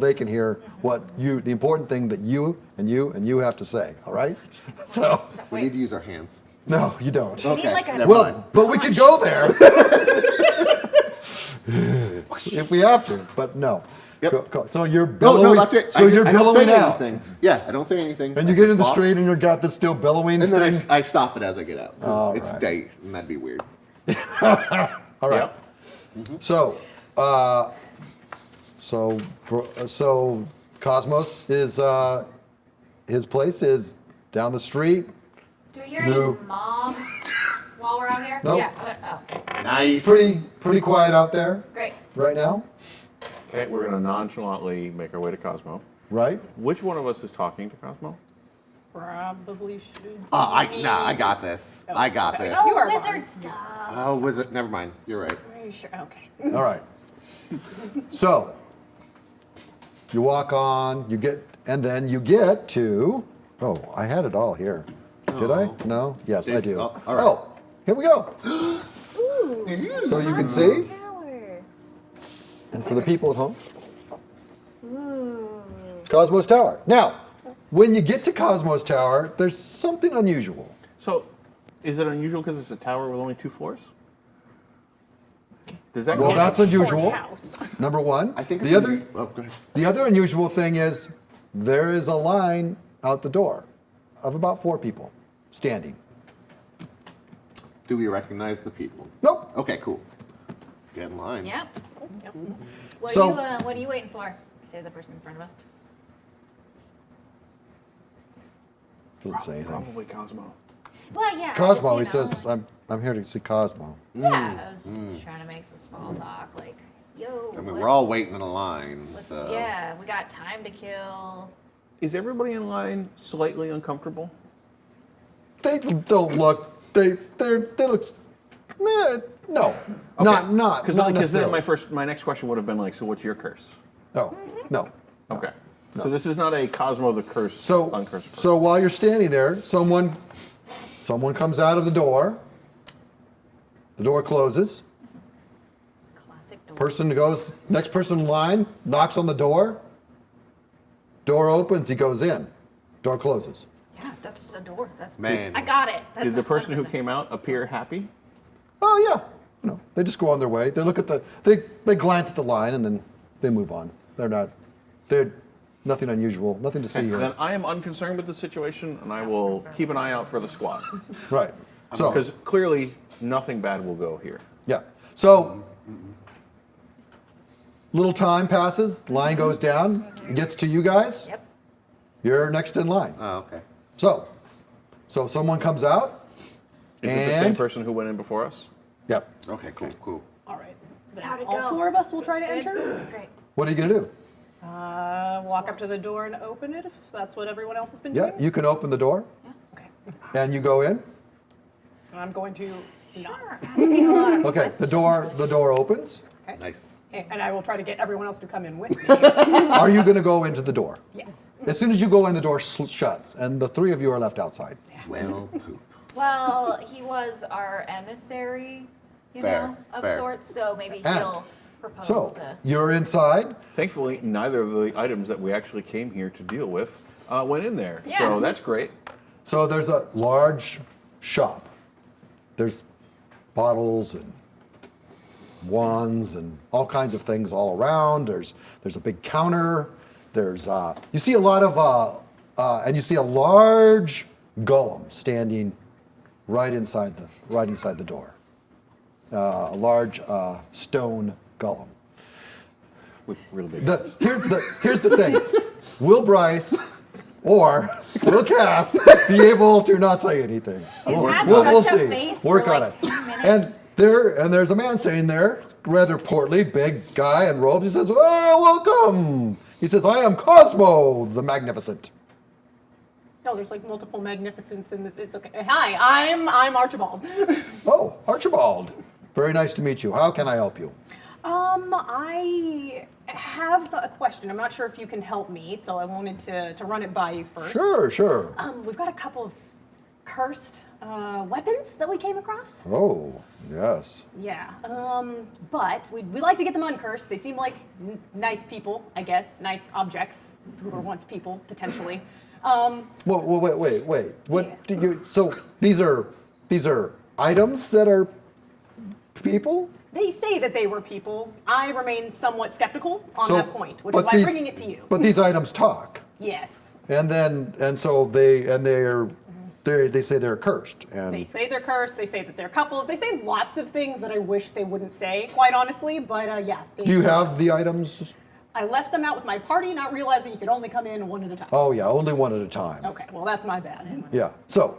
they can hear what the important thing that you have to say. All right. So We need to use our hands. no, you don't. We need Okay, like a never mind. Well, but we could go there if we have to. But no. Yep. Go. So you're No, billowing. no, that's it. So you're I don't billowing say out, anything. Yeah, I don't say anything. and you get in the Walk, street, and you've got this still billowing and then thing. I stop it as I get out. 'Cause All it's right. date, and that'd be weird. All right. Yep. So, so Cosmos is his place is down the street. Do you hear No. any moms while we're out here? Nope. Yeah. Oh, Nice. Pretty quiet out there great. right now, Okay, we're going to nonchalantly make our way to Cosmo. right? Which one of us is talking to Cosmo? Probably should. I got this. I got okay. this. You Oh, are wizard fine. stuff. Oh, wizard. Never mind. You're right. Are you sure? Okay. All right. So you walk on, and then you get to. Oh, I had it all here. Did I? No. Yes, I do. Oh, all right. Oh, here we go. Ooh. So you can see, Tower. and for the people at home, Ooh. Cosmos Tower. Now, when you get to Cosmos Tower, there's something unusual. So, is it unusual because it's a tower with only 2 floors? Does that Well, count? that's unusual. Short house. Number one. I think the other. Oh, go ahead. The other unusual thing is there is a line out the door of about 4 people standing. Do we recognize the people? Nope. Okay, cool. Get in line. Yep. What, So- what are you waiting for? Say the person in front of us. Didn't say anything. Probably Cosmo. Well, yeah. Cosmo, he just, you know, says, I'm here to see Cosmo. Yeah, I was just trying to make some small talk. Like, yo. I mean, what- we're all waiting in a line. let's- So. Yeah, we got time to kill. Is everybody in line slightly uncomfortable? They don't look. They look. No, not Because then necessarily. my next question would have been like, so what's your curse? No. Okay. So this is not a Cosmo the Curse So uncursed person. so while you're standing there, someone comes out of the door. The door closes. Classic door. Person goes. Next person in line knocks on the door. Door opens. He goes in. Door closes. Yeah, that's a door. That's Man. I got it. That's Did the person who 100%. came out appear happy? Oh yeah. No, they just go on their way. They look at they glance at the line and then they move on. They're nothing unusual, nothing to see Okay, here. then I am unconcerned with the situation, and I will keep an eye out for the squad. Right. So Because clearly nothing bad will go here. yeah. So little time passes. Line goes down. It gets to you guys. Yep. You're next in line. Oh, okay. So someone comes out. Is it the same And- person who went in before us? Yep. Okay, cool. All right. Then How'd it all go? 4 of us will try to Good? enter. Great. What are you gonna do? Walk up to the door and open it if that's what everyone else has been Yeah, doing. you can open the door Okay. and you go in. And I'm going to knock. Sure. Asking a lot of Okay. The door opens. Okay. Nice. And I will try to get everyone else to come in with me. Are you gonna go into the door? Yes. As soon as you go in, the door shuts, and the 3 of you are left outside. Well, poop. Well, he was our emissary, you Fair, know, of fair. sorts. So maybe And- he'll propose So, to. you're inside. Thankfully, neither of the items that we actually came here to deal with went in there. Yeah. So that's great. So there's a large shop. There's bottles and wands and all kinds of things all around. There's a big counter. There's you see a lot of and you see a large golem standing right inside the door. A large stone golem. With real big. Here's the thing. Will Bryce or will Cass be able to not say anything? He's had We'll such a see. face Work for on like it. 10 minutes. And there's a man standing there, rather portly, big guy in robes. He says, "Oh, welcome." He says, "I am Cosmo the Magnificent." No, there's like multiple magnificence in this. It's okay. Hi, I'm Archibald. Oh, Archibald. Very nice to meet you. How can I help you? I have a question. I'm not sure if you can help me, so I wanted to run it by you first. Sure. We've got a couple of cursed weapons that we came across. Oh, yes. Yeah. But we like to get them uncursed. They seem like nice people, I guess. Nice objects who were once people, potentially. Well, wait. What Yeah. do you? So these are items that are people. They say that they were people. I remain somewhat skeptical on So, that point, which but is why I'm bringing it to you. But these items talk, Yes. so they say they're cursed, and They say they're cursed. They say that they're couples. They say lots of things that I wish they wouldn't say, quite honestly. But yeah. do you have the items? I left them out with my party, not realizing you could only come in one at a time. Oh yeah, only one at a time. Okay, well that's my bad. Yeah. So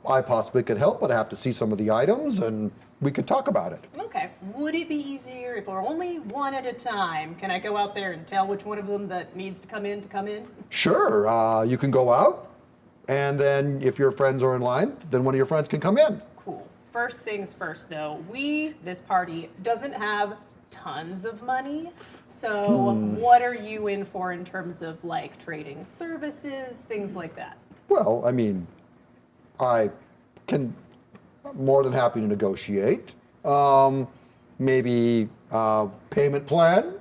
I possibly could help, but I have to see some of the items, and we could talk about it. Okay. Would it be easier if we're only one at a time? Can I go out there and tell which one of them that needs to come in? Sure. You can go out, and then if your friends are in line, then one of your friends can come in. Cool. First things first, though. This party, doesn't have tons of money. So what are you in for in terms of like trading services, things like that? Well, I mean, I can more than happy to negotiate. Maybe payment plan,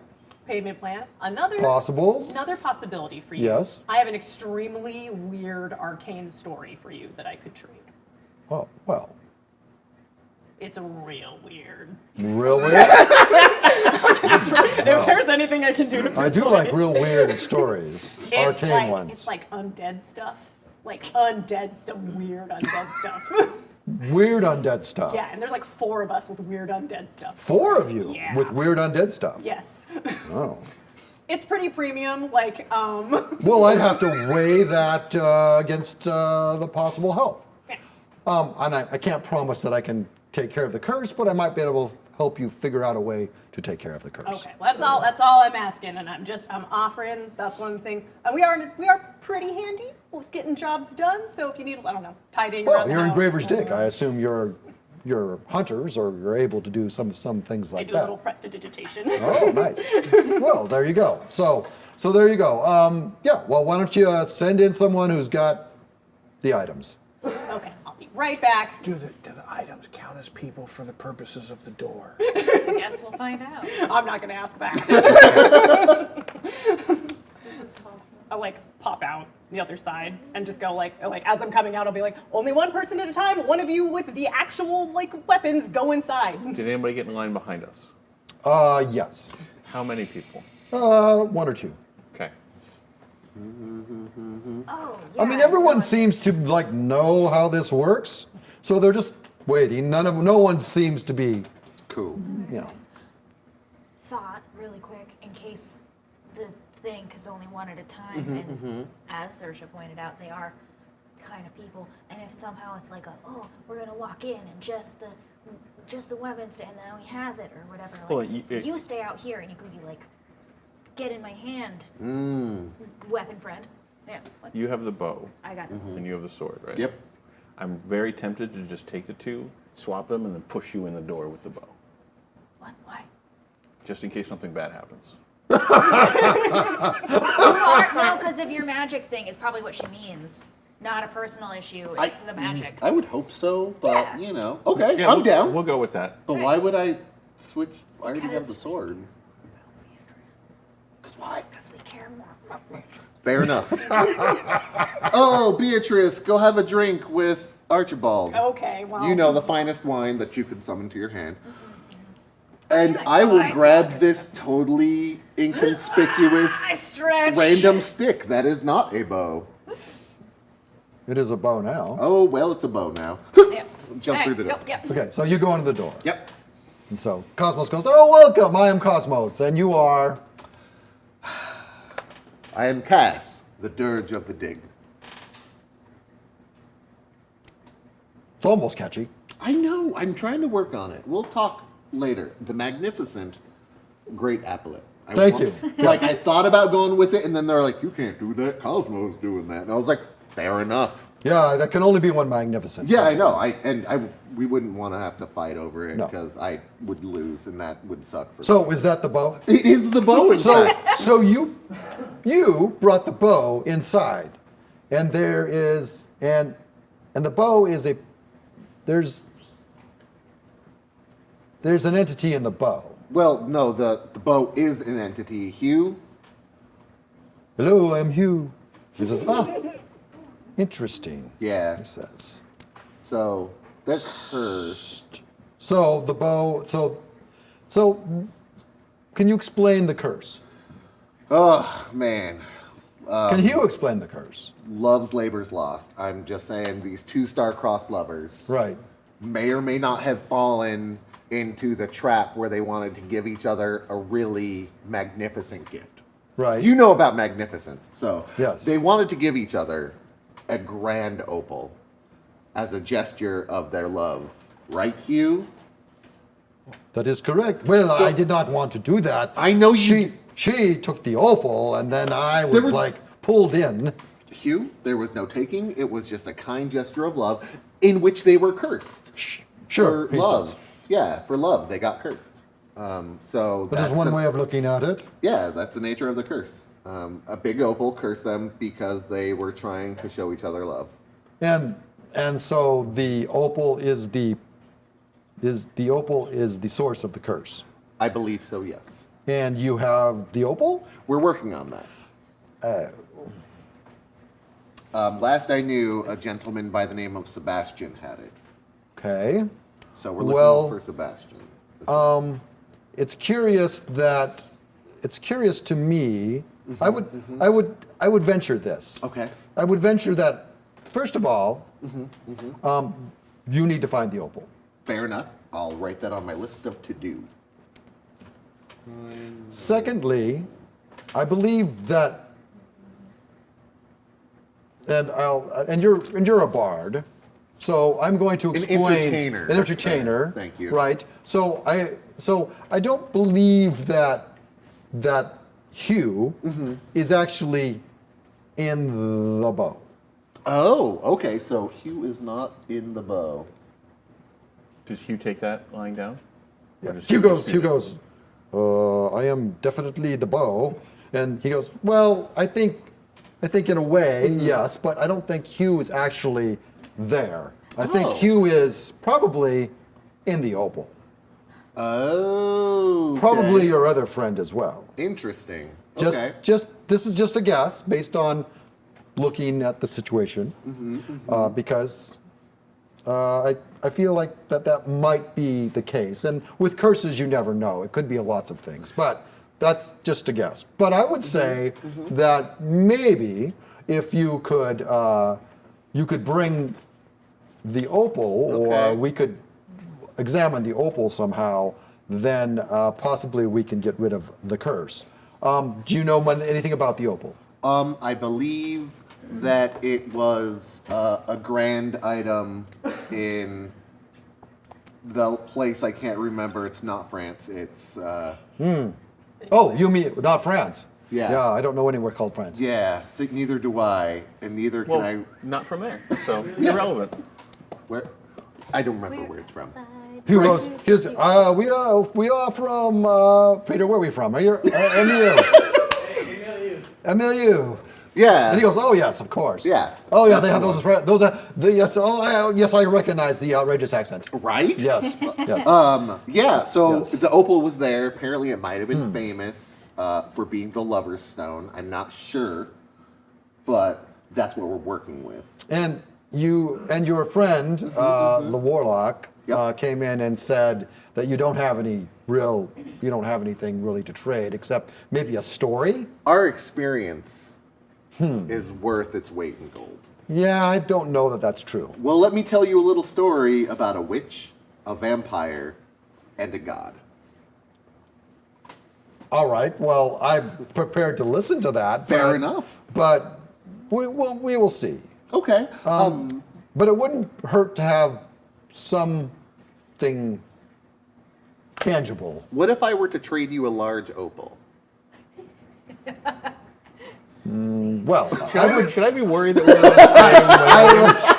Payment plan. Another possible. possibility for you. Yes. I have an extremely weird arcane story for you that I could trade. Oh, well, It's real weird. really? If there's anything I can do to I do persuade- like real weird stories, arcane ones. It's like undead stuff. Like undead stuff, weird undead stuff. Weird undead stuff. Yeah, and there's like 4 of us with weird undead stuff. 4 of you Yeah. with weird undead stuff. Yes. Oh. It's pretty premium, like, Well, I'd have to weigh that against the possible help. yeah. And I can't promise that I can take care of the curse, but I might be able to help you figure out a way to take care of the curse. Okay, well, that's all I'm asking, and I'm offering. That's one of the things. And we are pretty handy with getting jobs done. So if you need, I don't know, tidying Well, around the you're in house, Graver's Dig. or I assume you're hunters, or you're able to do some things I like do a that. little prestidigitation. Oh, nice. Well, there you go. So there you go. Yeah. Well, why don't you send in someone who's got the items? Okay, I'll be right back. Do the items count as people for the purposes of the door? I guess we'll find out. I'm not gonna ask that. I'll like pop out the other side and just go like as I'm coming out, I'll be like, only one person at a time. One of you with the actual like weapons go inside. Did anybody get in line behind us? Yes. How many people? 1 or 2. Okay. Oh, I mean, everyone seems to like know how this works, so they're just waiting. No one seems to be, Cool. you know. thought really quick in case the thing is only one at a time, and as Saoirse pointed out, they are kind of people. And if somehow it's like we're gonna walk in and just the weapons, and now he has it or whatever. Like, Well, you stay out here, and you can be like, get in my hand, weapon friend. Yeah, what? You have the bow, I got it. and you have the sword, right? Yep. I'm very tempted to just take the 2, swap them, and then push you in the door with the bow, What? Why? just in case something bad happens. No, because of your magic thing is probably what she means. Not a personal issue. It's the magic. I would hope so, but Yeah. you know. Okay, Yeah, I'm down. We'll go with that. But why would I switch? I already have the sword. Because why? Because we care more. Fair enough. Oh, Beatrice, go have a drink with Archibald. Okay, well. You know, the finest wine that you could summon to your hand. Mm-hmm. And Yeah, I will I grab thought- this totally inconspicuous I stretch. random stick. That is not a bow. It is a bow now. Oh, well, it's a bow now. Yep. Jump through the door. Yep. Okay, so you go into the door. Yep. And so Cosmos goes, "Oh, welcome. I am Cosmos, and you are." I am Cass, the dirge of the dig. It's almost catchy. I know. I'm trying to work on it. We'll talk later. The magnificent great applet. Thank you. Like, I thought about going with it, and then they're like, you can't do that. Cosmo's doing that. And I was like, fair enough. Yeah, that can only be one magnificent. Yeah, I know. We wouldn't want to have to fight over it No. because I would lose, and that would suck for me. So is that the bow? It is the bow, in So fact. so you brought the bow inside, and there is and the bow is there's an entity in the bow. Well, no, the bow is an entity. Hugh, Hello, I'm Hugh. He says, interesting. yeah. He says. So that's her. So the bow. So can you explain the curse? Oh, man. Can Hugh explain the curse? Love's labor's lost. I'm just saying these two star-crossed lovers Right. may or may not have fallen into the trap where they wanted to give each other a really magnificent gift. Right. You know about magnificence. So Yes. they wanted to give each other a grand opal as a gesture of their love. Right, Hugh? That is correct. Well, So- I did not want to do that. I know you- She took the opal, and then I There was was- like pulled in. Hugh, there was no taking. It was just a kind gesture of love in which they were cursed. Sure, For he love. says. Yeah, for love, they got cursed. So That is one way of looking at it. Yeah, that's the nature of the curse. A big opal cursed them because they were trying to show each other love. And so the opal is the source of the curse. I believe so, yes. And you have the opal? We're working on that. Last I knew, a gentleman by the name of Sebastian had it. Okay. So we're looking Well, for Sebastian. It's curious to me. I would venture this. Okay. I would venture that first of all, you need to find the opal. Fair enough. I'll write that on my list of to-do. Secondly, I believe that, and you're a bard, so I'm going to explain entertainer, An that's entertainer. fair. Thank you. Right. So I don't believe that Hugh is actually in the bow. Oh, okay. So Hugh is not in the bow. Does Hugh take that lying down? Or does Hugh just goes, I am definitely the bow. And he goes, well, I think in a way, yes, but I don't think Hugh is actually there. I think Oh. Hugh is probably in the opal. Oh. okay. Probably your other friend as well. Interesting. Just, Okay. this is just a guess based on looking at the situation, because I feel like that might be the case. And with curses, you never know. It could be lots of things, but that's just a guess. But I would say that maybe if you could bring the opal, or Okay. we could examine the opal somehow, then possibly we can get rid of the curse. Do you know anything about the opal? I believe that it was a grand item in the place I can't remember. It's not France. It's Oh, you mean not France? Yeah. Yeah, I don't know anywhere called France. yeah. See, neither do I, and neither can Well, I. not from there, so irrelevant. Where? I don't remember where it's from. He goes, we are from, Peter, where are we from? Are you, Emilio. Hey, email you. Emilio. Yeah. And he goes, "Oh yes, of course." Yeah. Oh yeah, they have those. Those are the yes. Oh yes, I recognize the outrageous accent. Right? Yes. Yes. Yeah, so Yes. the opal was there. Apparently, it might have been famous for being the lover's stone. I'm not sure, but that's what we're working with. And you and your friend, the warlock, Yep. came in and said that you don't have anything really to trade except maybe a story. Our experience is worth its weight in gold. Yeah, I don't know that that's true. Well, let me tell you a little story about a witch, a vampire, and a god. All right. Well, I'm prepared to listen to that. Fair but- enough. But we will see. Okay. But it wouldn't hurt to have something tangible. What if I were to trade you a large opal? Well, Should I be worried that we're on the same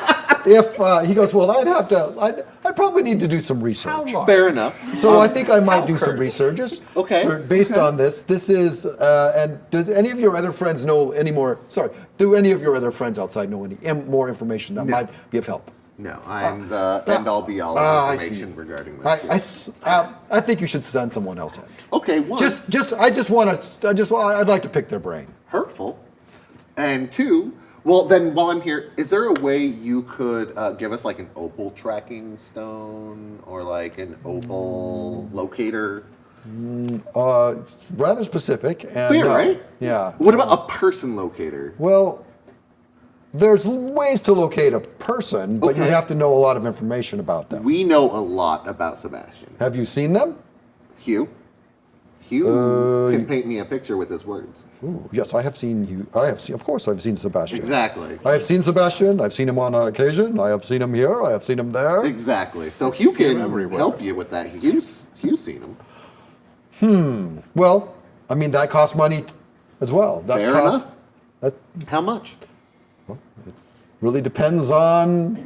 if he goes, well, I'd probably need to do some research. Fair enough. So I think I might do some cursed. research just Okay. based on this. This is, and does any of your other friends know any more? Sorry, do any of your other friends outside know any more information that might be of help? No, I'm the end-all be-all I of see. information regarding this. I think you should send someone else in. Okay, one, I'd like to pick their brain. hurtful. And two, well, then while I'm here, is there a way you could give us like an opal tracking stone or like an opal locator? It's rather specific. And, Fair, right? Yeah. What about a person locator? Well, there's ways to locate a person, but you Okay. have to know a lot of information about them. We know a lot about Sebastian. Have you seen them? Hugh? Hugh can paint me a picture with his words. Ooh, yes, I have seen you. Of course, I've seen Sebastian. Exactly. I have seen Sebastian. I've seen him on occasion. I have seen him here. I have seen him there. Exactly. So Hugh can everywhere. help you with that. Hugh's seen him. Well, I mean, that costs money as well. That Fair costs, enough. That How much? really depends on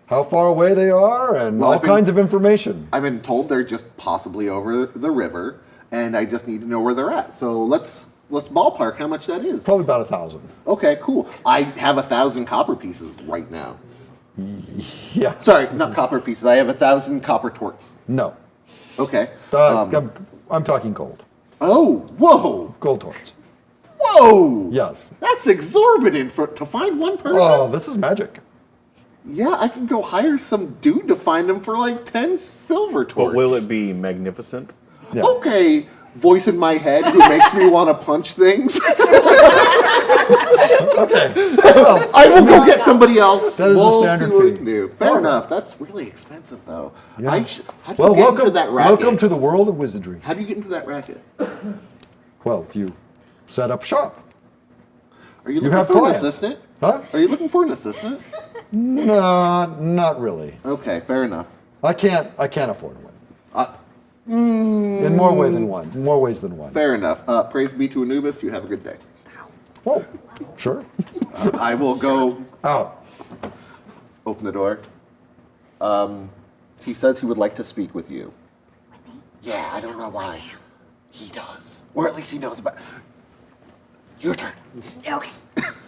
how far away they are and Well, all I've been- kinds of information. I've been told they're just possibly over the river, and I just need to know where they're at. So let's ballpark how much that is. Probably about 1,000. Okay, cool. I have 1,000 copper pieces right now. Yeah. Sorry, not copper pieces. I have 1,000 copper torts. No. Okay. I'm talking gold. Oh, whoa, Gold torts. whoa. Yes. That's exorbitant to find one person. Oh, this is magic. Yeah, I can go hire some dude to find them for like 10 silver torts. But will it be magnificent? Yeah. Okay, voice in my head who makes me want to punch things. Okay. Well, I will go get somebody else. That is a We'll standard see what we fee. can do. Fair enough. That's really expensive, though. Yeah. How do you well, get welcome, into that racket? welcome to the world of wizardry. How do you get into that racket? Well, you set up shop. Are you You looking have for clients. an assistant? Huh? Are you looking for an assistant? No, not really. Okay, fair enough. I can't afford one. In more ways than one. More ways than one. Fair enough. Praise be to Anubis. You have a good day. Oh, sure. I will go Out. open the door. He says he would like to speak with you. With me? Yeah, I don't know why. He does. Or at least he knows about. Your turn. Okay. All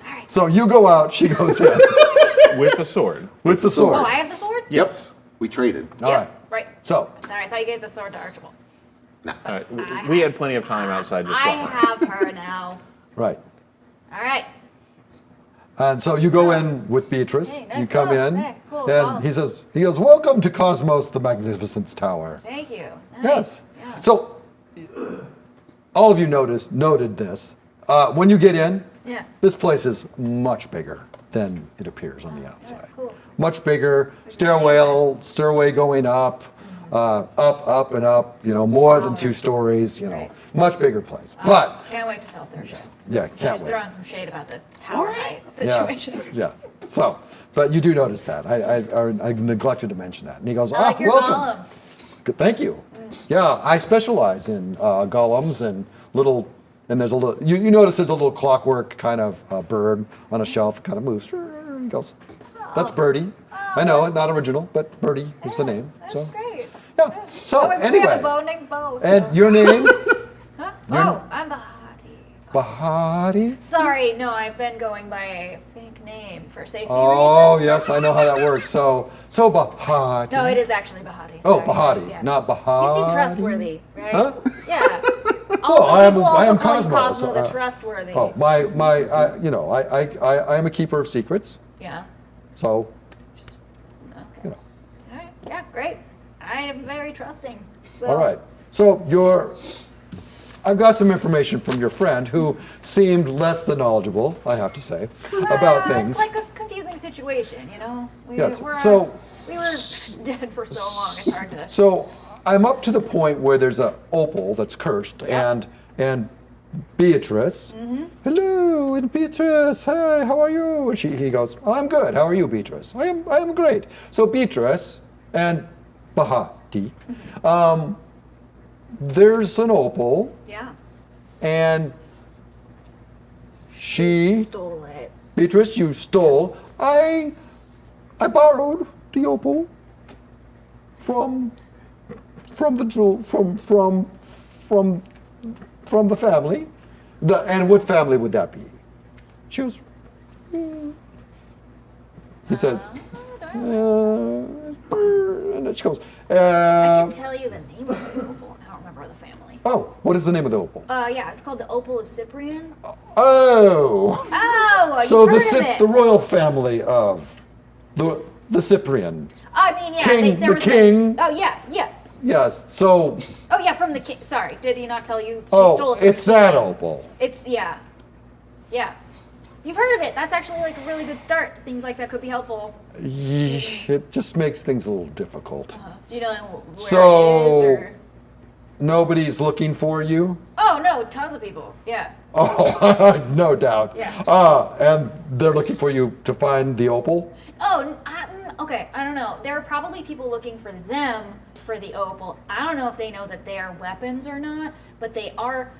right. So you go out. She goes in With the sword. with the Oh, sword. I have the sword? Yep. We traded. All right. Right. So Sorry, I thought you gave the sword to Archibald. Nah. All right. We had plenty of time outside this I door. have her now. right. All right. And so you go in with Beatrice. Hey, nice you come look. in, Hey, cool, and follow. he goes, "Welcome to Cosmos, the Magnificence Tower." Thank you. Nice. Yes. Yeah. So all of you noted this. When you get in, Yeah. this place is much bigger than it appears on the outside. cool. Much bigger. Stairway going up, up and up. You know, more than 2 stories. You know, Right. much bigger place. But Can't wait to tell Saoirse. yeah, can't She's wait. throwing some shade about the tower height Yeah, situation. yeah. So, but you do notice that. I neglected to mention that. And he goes, I like your welcome. golem. Good, thank you. Yeah, I specialize in golems and little. And there's a little. You notice there's a little clockwork kind of bird on a shelf. Kind of moves. He goes, "That's Birdie." I know, not original, but Birdie is the name. That's So great. yeah. So We have a anyway, bow named Bo. So. and your name? Huh? You're- Oh, I'm Bahati. Bahati? Sorry, no, I've been going by a fake name for safety Oh, reasons. yes, I know how that works. So Bahati. No, it is actually Bahati. Oh, sorry. Bahati, Yeah. not Bahati. You seem trustworthy, right? Huh? Yeah. Also, I am- people I also am call you Cosmo, Cosmo so, the trustworthy. Oh, I am a keeper of secrets. Yeah. So, Okay. you know. All right. Yeah, great. I am very trusting. So. All right. So I've got some information from your friend who seemed less than knowledgeable, I have to say, about things. It's like a confusing situation, you know? Yes, We're, so- we were dead for so long, it's hard to. So I'm up to the point where there's a opal that's cursed, Yeah. and Beatrice. Hello, and Beatrice. Hi, how are you? And he goes, I'm good. How are you, Beatrice? I am great. So Beatrice and Bahati, there's an opal, Yeah. and she, Stole it. Beatrice, you stole. I borrowed the opal from the jewel from the family. And what family would that be? She was. He says, and then she goes. I can tell you the name of the opal. I don't remember the family. Oh, what is the name of the opal? Yeah, it's called the Opal of Cyprian. Oh, Oh, so you've heard of it. the royal family of the Cyprian. I mean, yeah. King- there the was king. Oh, yeah, yeah. Yes. So Oh, yeah, from the king. Sorry, did he not tell you? She stole it from it's the king. that opal. It's, yeah. Yeah. You've heard of it. That's actually like a really good start. Seems like that could be helpful. It just makes things a little difficult. Do you know where So- it is? Or... Nobody's looking for you. Oh, no, tons of people. Yeah. Oh, no doubt. Yeah. And they're looking for you to find the opal. Oh, okay. I don't know. There are probably people looking for them for the opal. I don't know if they know that they are weapons or not, but they are.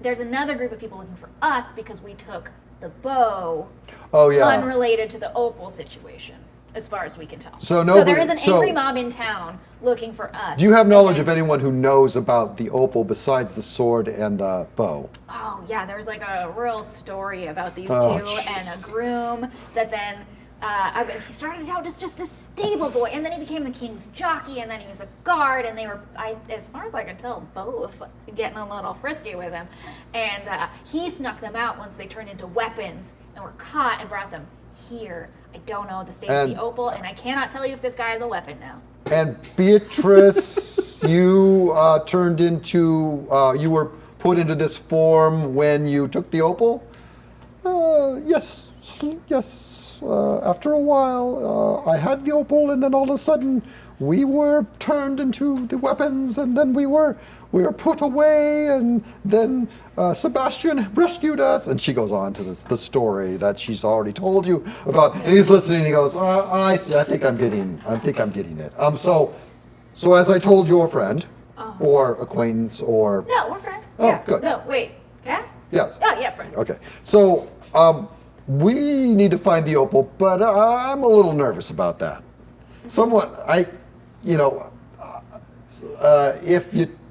There's another group of people looking for us because we took the bow, Oh yeah. unrelated to the opal situation, as far as we can tell. So there nobody- is an so- angry mob in town looking for us. Do you have knowledge of anyone who knows about the opal besides the sword and the bow? Oh yeah, there's like a real story about these Oh, two and a groom that then he started out as just a stable boy, and then he became the king's jockey, and then he was a guard, and they were, as far as I can tell, both getting a little frisky with him. And he snuck them out once they turned into weapons and were caught and brought them here. I don't know the state of And- the opal, and I cannot tell you if this guy is a weapon now. And Beatrice, you turned into, you were put into this form when you took the opal? Yes. After a while, I had the opal, and then all of a sudden, we were turned into the weapons, and then we were put away, and then Sebastian rescued us. And she goes on to the story that she's already told you about. And he's listening. And he goes, I see. I think I'm getting it. So as I told your friend, or acquaintance, or No, we're friends. Oh, yeah. good. No, wait, Cass? yes. Oh, yeah, friend. Okay. So we need to find the opal, but I'm a little nervous about that. Somewhat,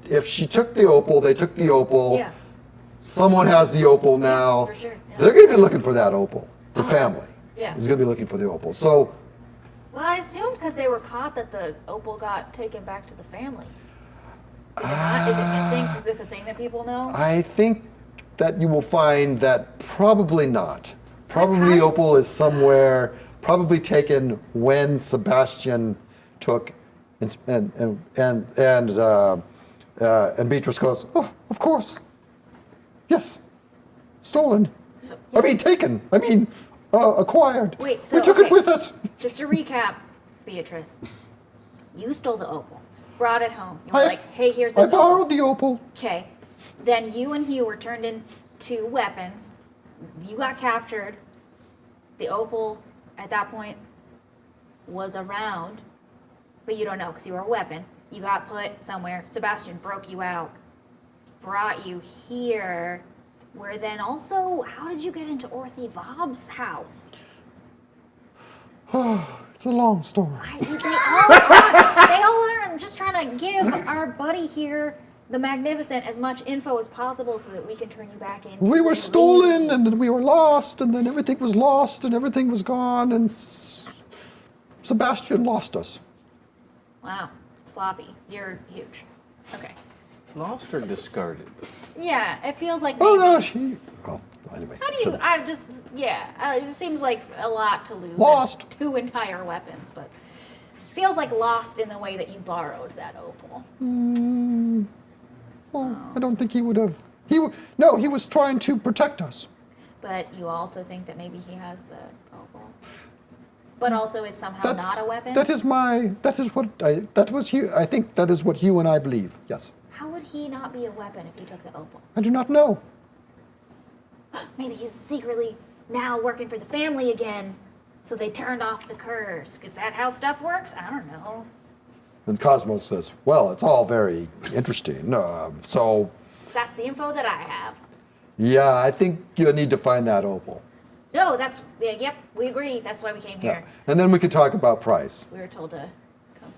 if she took the opal, they took the opal. Yeah. Someone has the opal now. For sure, yeah. They're going to be looking for that opal. The family Yeah. is going to be looking for the opal. So Well, I assumed because they were caught that the opal got taken back to the family. Did it not? Is it missing? Is this a thing that people know? I think that you will find that probably not. Probably the opal is somewhere, probably taken when Sebastian took, and Beatrice goes, oh, of course, yes, stolen. So, I mean, taken. I mean, acquired. Wait, so, we took okay. it with us. Just to recap, Beatrice, you stole the opal, brought it home. You were like, hey, here's I this borrowed opal. the opal. Okay. Then you and he were turned into weapons. You got captured. The opal, at that point, was around, but you don't know because you were a weapon. You got put somewhere. Sebastian broke you out, brought you here. Where then also, how did you get into Orthy Vob's house? It's a long story. They all are. I'm just trying to give our buddy here the Magnificent as much info as possible so that we can turn you back into We were a stolen, lady. and then we were lost, and then everything was lost, and everything was gone, and Sebastian lost us. Wow, sloppy. You're huge. Okay. Lost or discarded? Yeah, it feels like maybe. Oh no, Oh, anyway. How do you? I just it seems like a lot to lose. Lost. 2 entire weapons, but feels like lost in the way that you borrowed that opal. Well, I don't think he would have. No, he was trying to protect us. But you also think that maybe he has the opal, but also is somehow not a weapon. That is what I think that is what you and I believe. Yes. How would he not be a weapon if he took the opal? I do not know. Maybe he's secretly now working for the family again, so they turned off the curse. Is that how stuff works? I don't know. And Cosmos says, "Well, it's all very interesting. So, That's the info that I have. yeah, I think you need to find that opal. No, yep, we agree. That's why we came Yeah, here. and then we could talk about price. We were told to come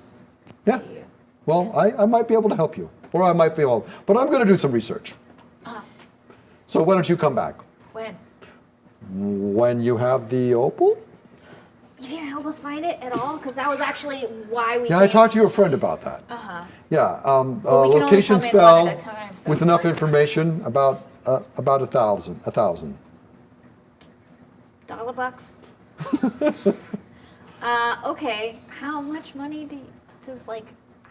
Yeah. see you. Well, I might be able to help you, or I might be able, but I'm going to do some research. So why don't you come back When? when you have the opal? You can't help us find it at all? Because that was actually why we Yeah, came. I talked to your friend about that. Yeah, Well, we can only location come in spell one at a time, so- with enough information about 1,000. $1. Okay. How much money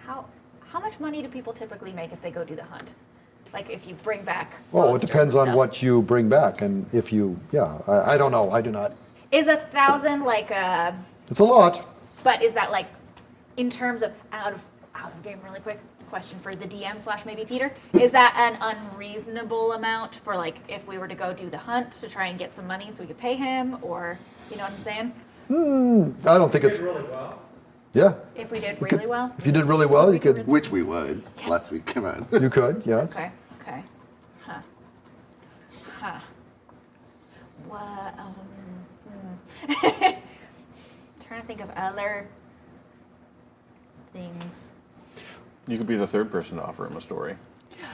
how much money do people typically make if they go do the hunt? Like if you bring back. Oh, it monsters depends and on stuff. what you bring back, and if you, I don't know. I do not. Is 1,000 like a? It's a lot. But is that like, in terms of out of game, really quick question for the DM / maybe Peter, is that an unreasonable amount for like if we were to go do the hunt to try and get some money so we could pay him, or you know what I'm saying? I don't think it's. Did really well. Yeah. If we did really well. If you did really well, you could. Which we would. Let's be, come on. You could. Yes. Okay. Huh. What? Trying to think of other things. You could be the third person to offer him a story.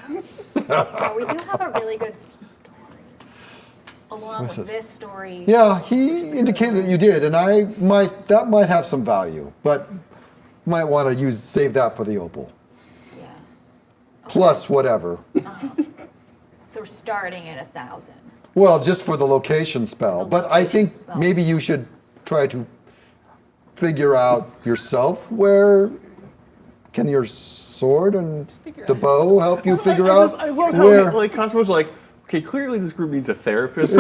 Oh, we do have a really good story. Along What's with this? this story. Yeah, he indicated that you did, and that might have some value, but might want to save that for the opal. Yeah. Plus whatever. So we're starting at 1,000. Well, just for the location spell. The But I location think spell. maybe you should try to figure out yourself where can your sword and figure the out bow help you figure out I love where. how like Cosmo's like, okay, clearly this group needs a therapist. So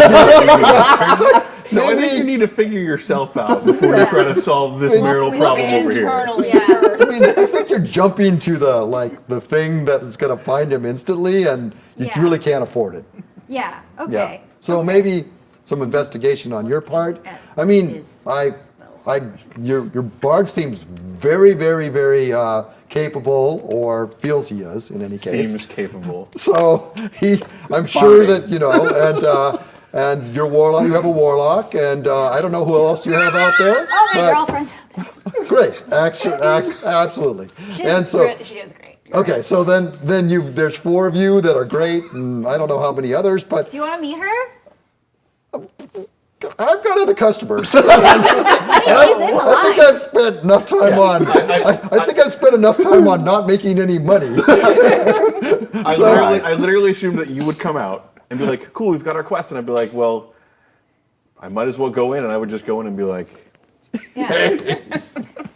I think you need to figure yourself out before you try to solve this marital Look problem over here. internally Yeah. first. I mean, I think you're jumping to the thing that is going to find him instantly, and you Yeah. really can't afford it. Yeah. Yeah. Okay. So maybe some investigation on your part. At I mean, his spells. your bard seems very, very, very capable, or feels he is in any case. Seems capable. So I'm sure that and your warlock. You have a warlock, and I don't know who else you have out there. Oh, my but girlfriend's. great, absolutely. And so She is great. okay, so then there's 4 of you that are great, and I don't know how many others, but Do you want to meet her? I've got other customers. I mean, she's in the I think line. I've spent enough time on. I think I've spent enough time on not making any money. I literally assumed that you would come out and be like, cool, we've got our quest. And I'd be like, well, I might as well go in. And I would just go in and be like, Yeah.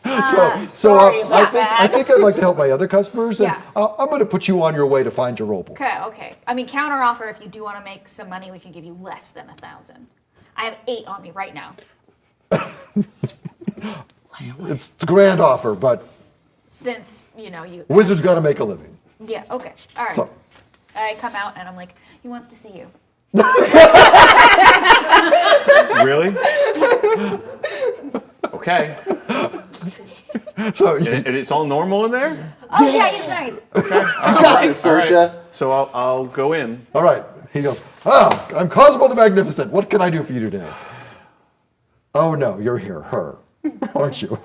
So Sorry I about think that. I'd like to help my other customers, and Yeah. I'm going to put you on your way to find your opal. Okay. I mean, counter offer. If you do want to make some money, we can give you less than 1,000. I have 8 on me right now. It's a grand offer, but Since you. wizards got to make a living. Yeah. Okay. All right. So I come out and I'm like, he wants to see you. really? Okay. so And it's all normal in there? Oh yeah, he's nice. Got this, Saoirse. So I'll go in. all right. He goes, I'm Cosmo the Magnificent. What can I do for you today? Oh no, you're here, her, aren't you?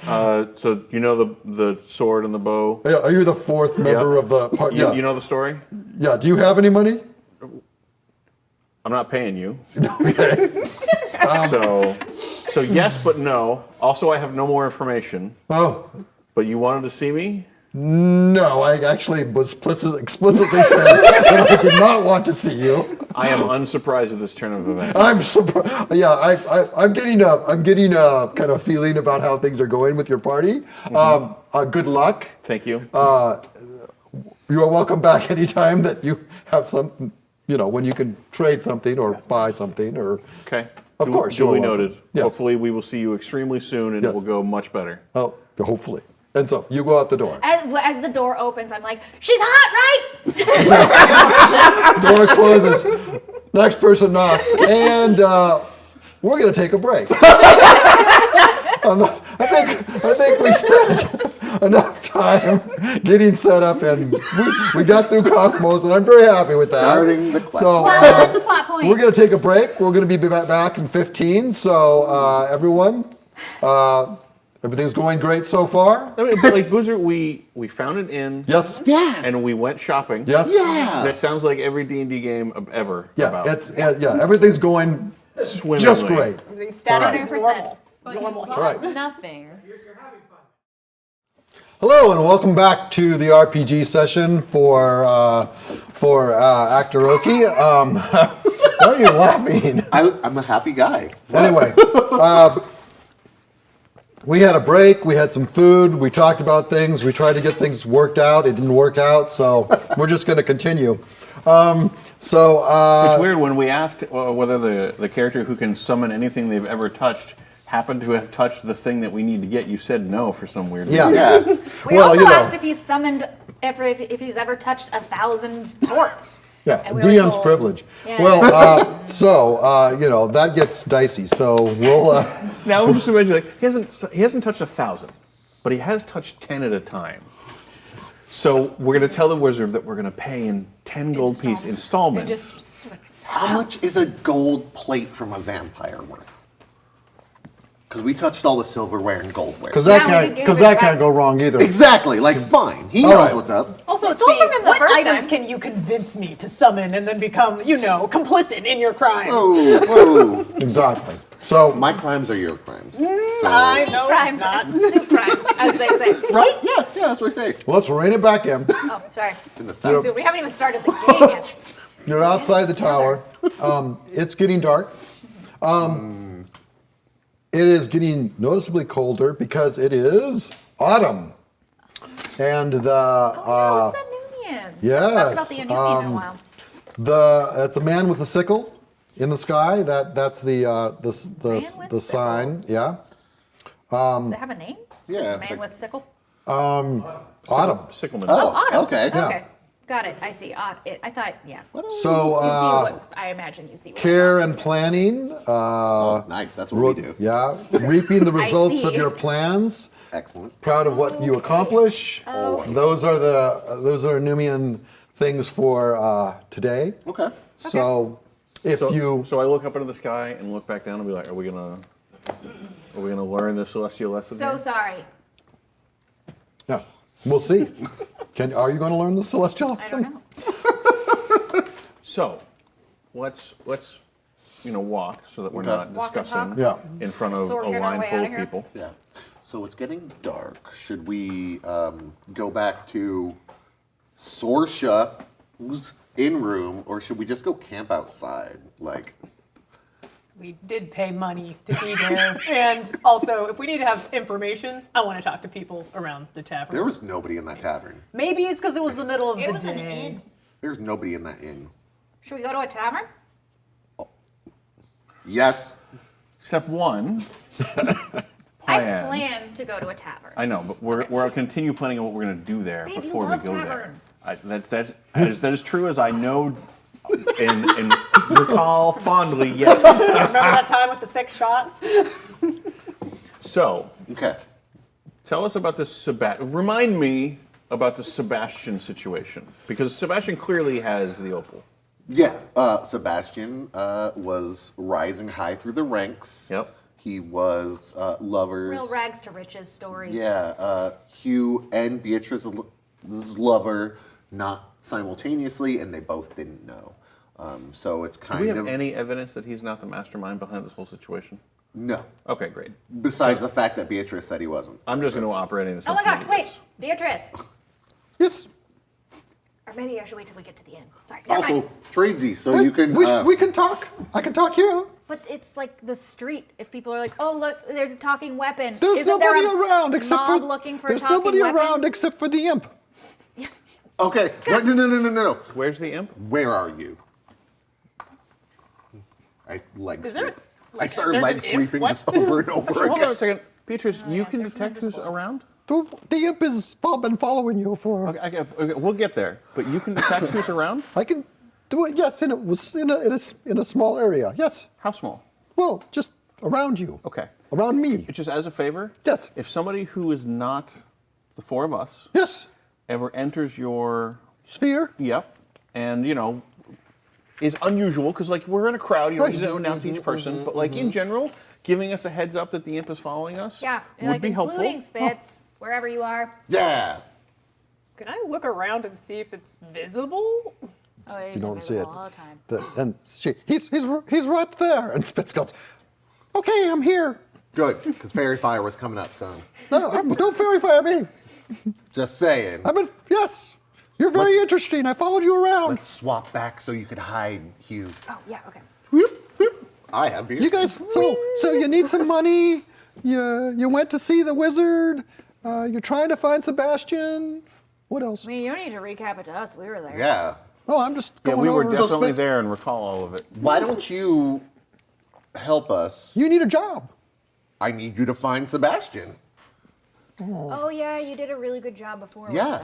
So you know the sword and the bow. Yeah, are you the fourth member of the party? You, Yeah. you know the story. Yeah. Do you have any money? I'm not paying you. So yes, but no. Also, I have no more information. Oh. But you wanted to see me? No, I actually was explicitly saying that I did not want to see you. I am unsurprised at this turn of events. I'm surprised. Yeah, I'm getting a kind of feeling about how things are going with your party. Good luck. Thank you. You are welcome back anytime that you have something. When you can trade something or buy something or. Okay. Of course, you're Duly welcome. noted. Yes. Hopefully, we will see you extremely soon, and Yes. it will go much better. Oh, hopefully. And so you go out the door. As the door opens, I'm like, she's hot, right? Door closes. Next person knocks, and we're gonna take a break. I think we spent enough time getting set up, and we got through Cosmos, and I'm very happy with that. Starting the quest. So Plot point. we're gonna take a break. We're gonna be back in 15. So everyone, everything's going great so far. I mean, but like Boozer, we found an inn. Yes. Yeah. And we went shopping. Yes. Yeah. That sounds like every D&D game ever. Yeah. About. Everything's going Swimmingly. just great. Everything's status is 100%. normal. But you Normal. bought Right. nothing. You're having fun. Hello and welcome back to the RPG session for Actoroke. Why are you laughing? I'm a happy guy. Anyway, we had a break. We had some food. We talked about things. We tried to get things worked out. It didn't work out, so we're just going to continue. It's weird when we asked whether the character who can summon anything they've ever touched happened to have touched the thing that we need to get. You said no for some weird reason. Yeah. Yeah. We Well, also you know. asked if he's summoned, if he's ever touched 1,000 torts. Yeah, And we were DM's told- privilege. Yeah. Well, that gets dicey. So we'll. Now I'm just imagining like he hasn't touched 1,000, but he has touched 10 at a time. So we're going to tell the wizard that we're going to pay in 10 gold piece And installments. just How much is a gold plate from a vampire worth? Because we touched all the silverware and goldware. Because Yeah, that we can't. did give Because it that back. can't go wrong either. Exactly. Like, fine. He All knows right. what's up. Also, I it's stole from him the what first items time. can you convince me to summon and then become, complicit in your crimes? Whoa, whoa. Exactly. So My crimes are your crimes. So, I know crimes, not. soup crimes, as they say. right? Yeah, that's what I say. let's rein it back in. Oh, sorry. the Too soon. We haven't even started the game yet. You're outside the tower. It's getting dark. It is getting noticeably colder because it is autumn. And the Oh, it's the Numian. yes, Talked about the Numian in a while. it's a man with a sickle in the sky. That's the with sign. Yeah, Does it have a name? It's just Yeah, a man like- with sickle. autumn. Sickleman. Oh, Autumn. okay. Yeah. Okay. Got it. I see. I thought, yeah. You see So what I imagine you see. What care and planning. Oh, nice. That's what we do. Yeah, reaping the I results of see. your plans. Excellent. Proud of what you accomplish. Those are Numian things for today. Okay. So if you So I look up into the sky and look back down and be like, are we gonna learn the celestial lesson? So here? sorry. yeah, we'll see. Are you going to learn the celestial I lesson? don't know. So let's walk so that we're Okay. not Walk and discussing talk. in front of Sorkin a our line way full outta of here. people. Yeah. So it's getting dark. Should we go back to Sorsha's in room, or should we just go camp outside? Like, We did pay money to be there. And also, if we need to have information, I want to talk to people around the tavern. there was nobody in that tavern. Maybe it's because it was the middle of It the was day. an inn. There's nobody in that inn. Should we go to a tavern? Yes. Step one. I plan. plan to go to a tavern. I know, but we'll continue planning on what we're going to do there Babe, you before we love go taverns. there. That is true as I know and recall fondly. Yes. Remember that time with the 6 shots? So Okay. tell us about this Remind me about the Sebastian situation, because Sebastian clearly has the opal. Yeah. Sebastian was rising high through the ranks. Yep. He was lovers. Real rags to riches story. Yeah, Hugh and Beatrice's lover, not simultaneously, and they both didn't know. So it's Do kind we have of any evidence that he's not the mastermind behind this whole situation? no. Okay, great. Besides the fact that Beatrice said he wasn't. I'm just going to operate in the Oh my gosh, wait, Beatrice. Yes. Or maybe I should wait till we get to the end. Sorry. Never Also, mind. tradesy, so you can. We can talk. I can talk here. But it's like the street. If people are like, "Oh, look, there's a talking weapon." There's Isn't there nobody a around except mob for looking for there's a talking nobody weapon? around except for the imp. Okay, no. Where's the imp? Where are you? I leg Is sweep. there, I started there's leg an imp? sweeping What? just over and over Hold on again. a second. Beatrice, you can detect who's around? The imp has been following you for. Okay, we'll get there. But you can detect who's around? I can do it. Yes, and it was in a small area. Yes. How small? Well, just around you. Okay. Around me. It's just as a favor. Yes. If somebody who is not the four of us Yes. ever enters your Sphere. and is unusual because like we're in a crowd, you Right. need to announce each person, but like in general, giving us a heads up that the imp is following us Yeah, would like be helpful. including Spitz, wherever you are. Yeah. Can I look around and see if it's visible? Oh, yeah, You don't see it. all the time. And he's right there. And Spitz goes, "Okay, I'm here. Good, because Fairy Fire was coming up soon. No, don't fairy fire me. Just saying. Yes, you're very interesting. I followed you around. Let's swap back so you could hide, Hugh. Oh, yeah, okay. Whoop, whoop. I have beer. You guys, so you need some money. You went to see the wizard. You're trying to find Sebastian. What else? I mean, you don't need to recap it to us. We were there. Yeah. Oh, I'm just Yeah, going we were over. definitely Spitz- there and recall all of it. Why don't you help us? You need a job. I need you to find Sebastian. Oh, yeah, you did a really good job before Yeah. with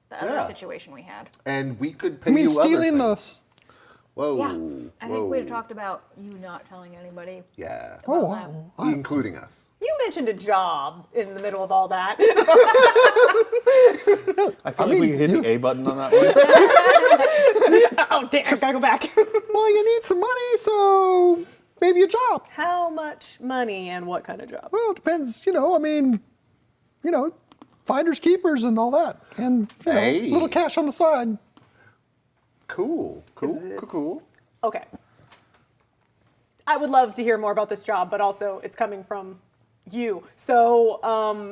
the other Yeah. situation we had. And we could pay I mean, you other stealing things. Whoa. Yeah. I think we had whoa. talked about you not telling anybody. Yeah. Oh, about wow. Including us. You mentioned a job in the middle of all that. I feel like mean, we hit you- the A button on that one. Oh, damn, I gotta go back. Well, you need some money, so maybe a job. How much money and what kind of job? Well, it depends. I mean, finders keepers and all that, and Hey. little cash on the side. Cool. Cool. Okay. I would love to hear more about this job, but also it's coming from you. So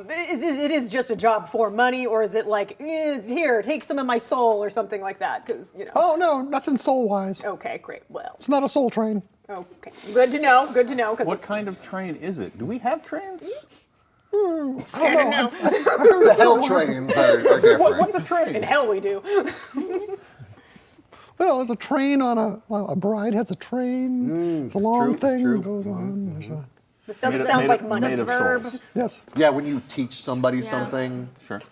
it is just a job for money, or is it like, here, take some of my soul or something like that? Because, Oh no, nothing soul wise. Okay, great. Well, It's not a soul train. okay. Good to know. Good to know. Because What kind of train is it? Do we have trains? I don't know. The hell trains are different. What's a train? in hell we do. Well, there's a train on a bride has a train. It's a it's long true, it's thing. true. It goes on. There's a, This doesn't Made of- sound made like of- money. made of Verb. souls. yes. Yeah, when you teach somebody something. Sure.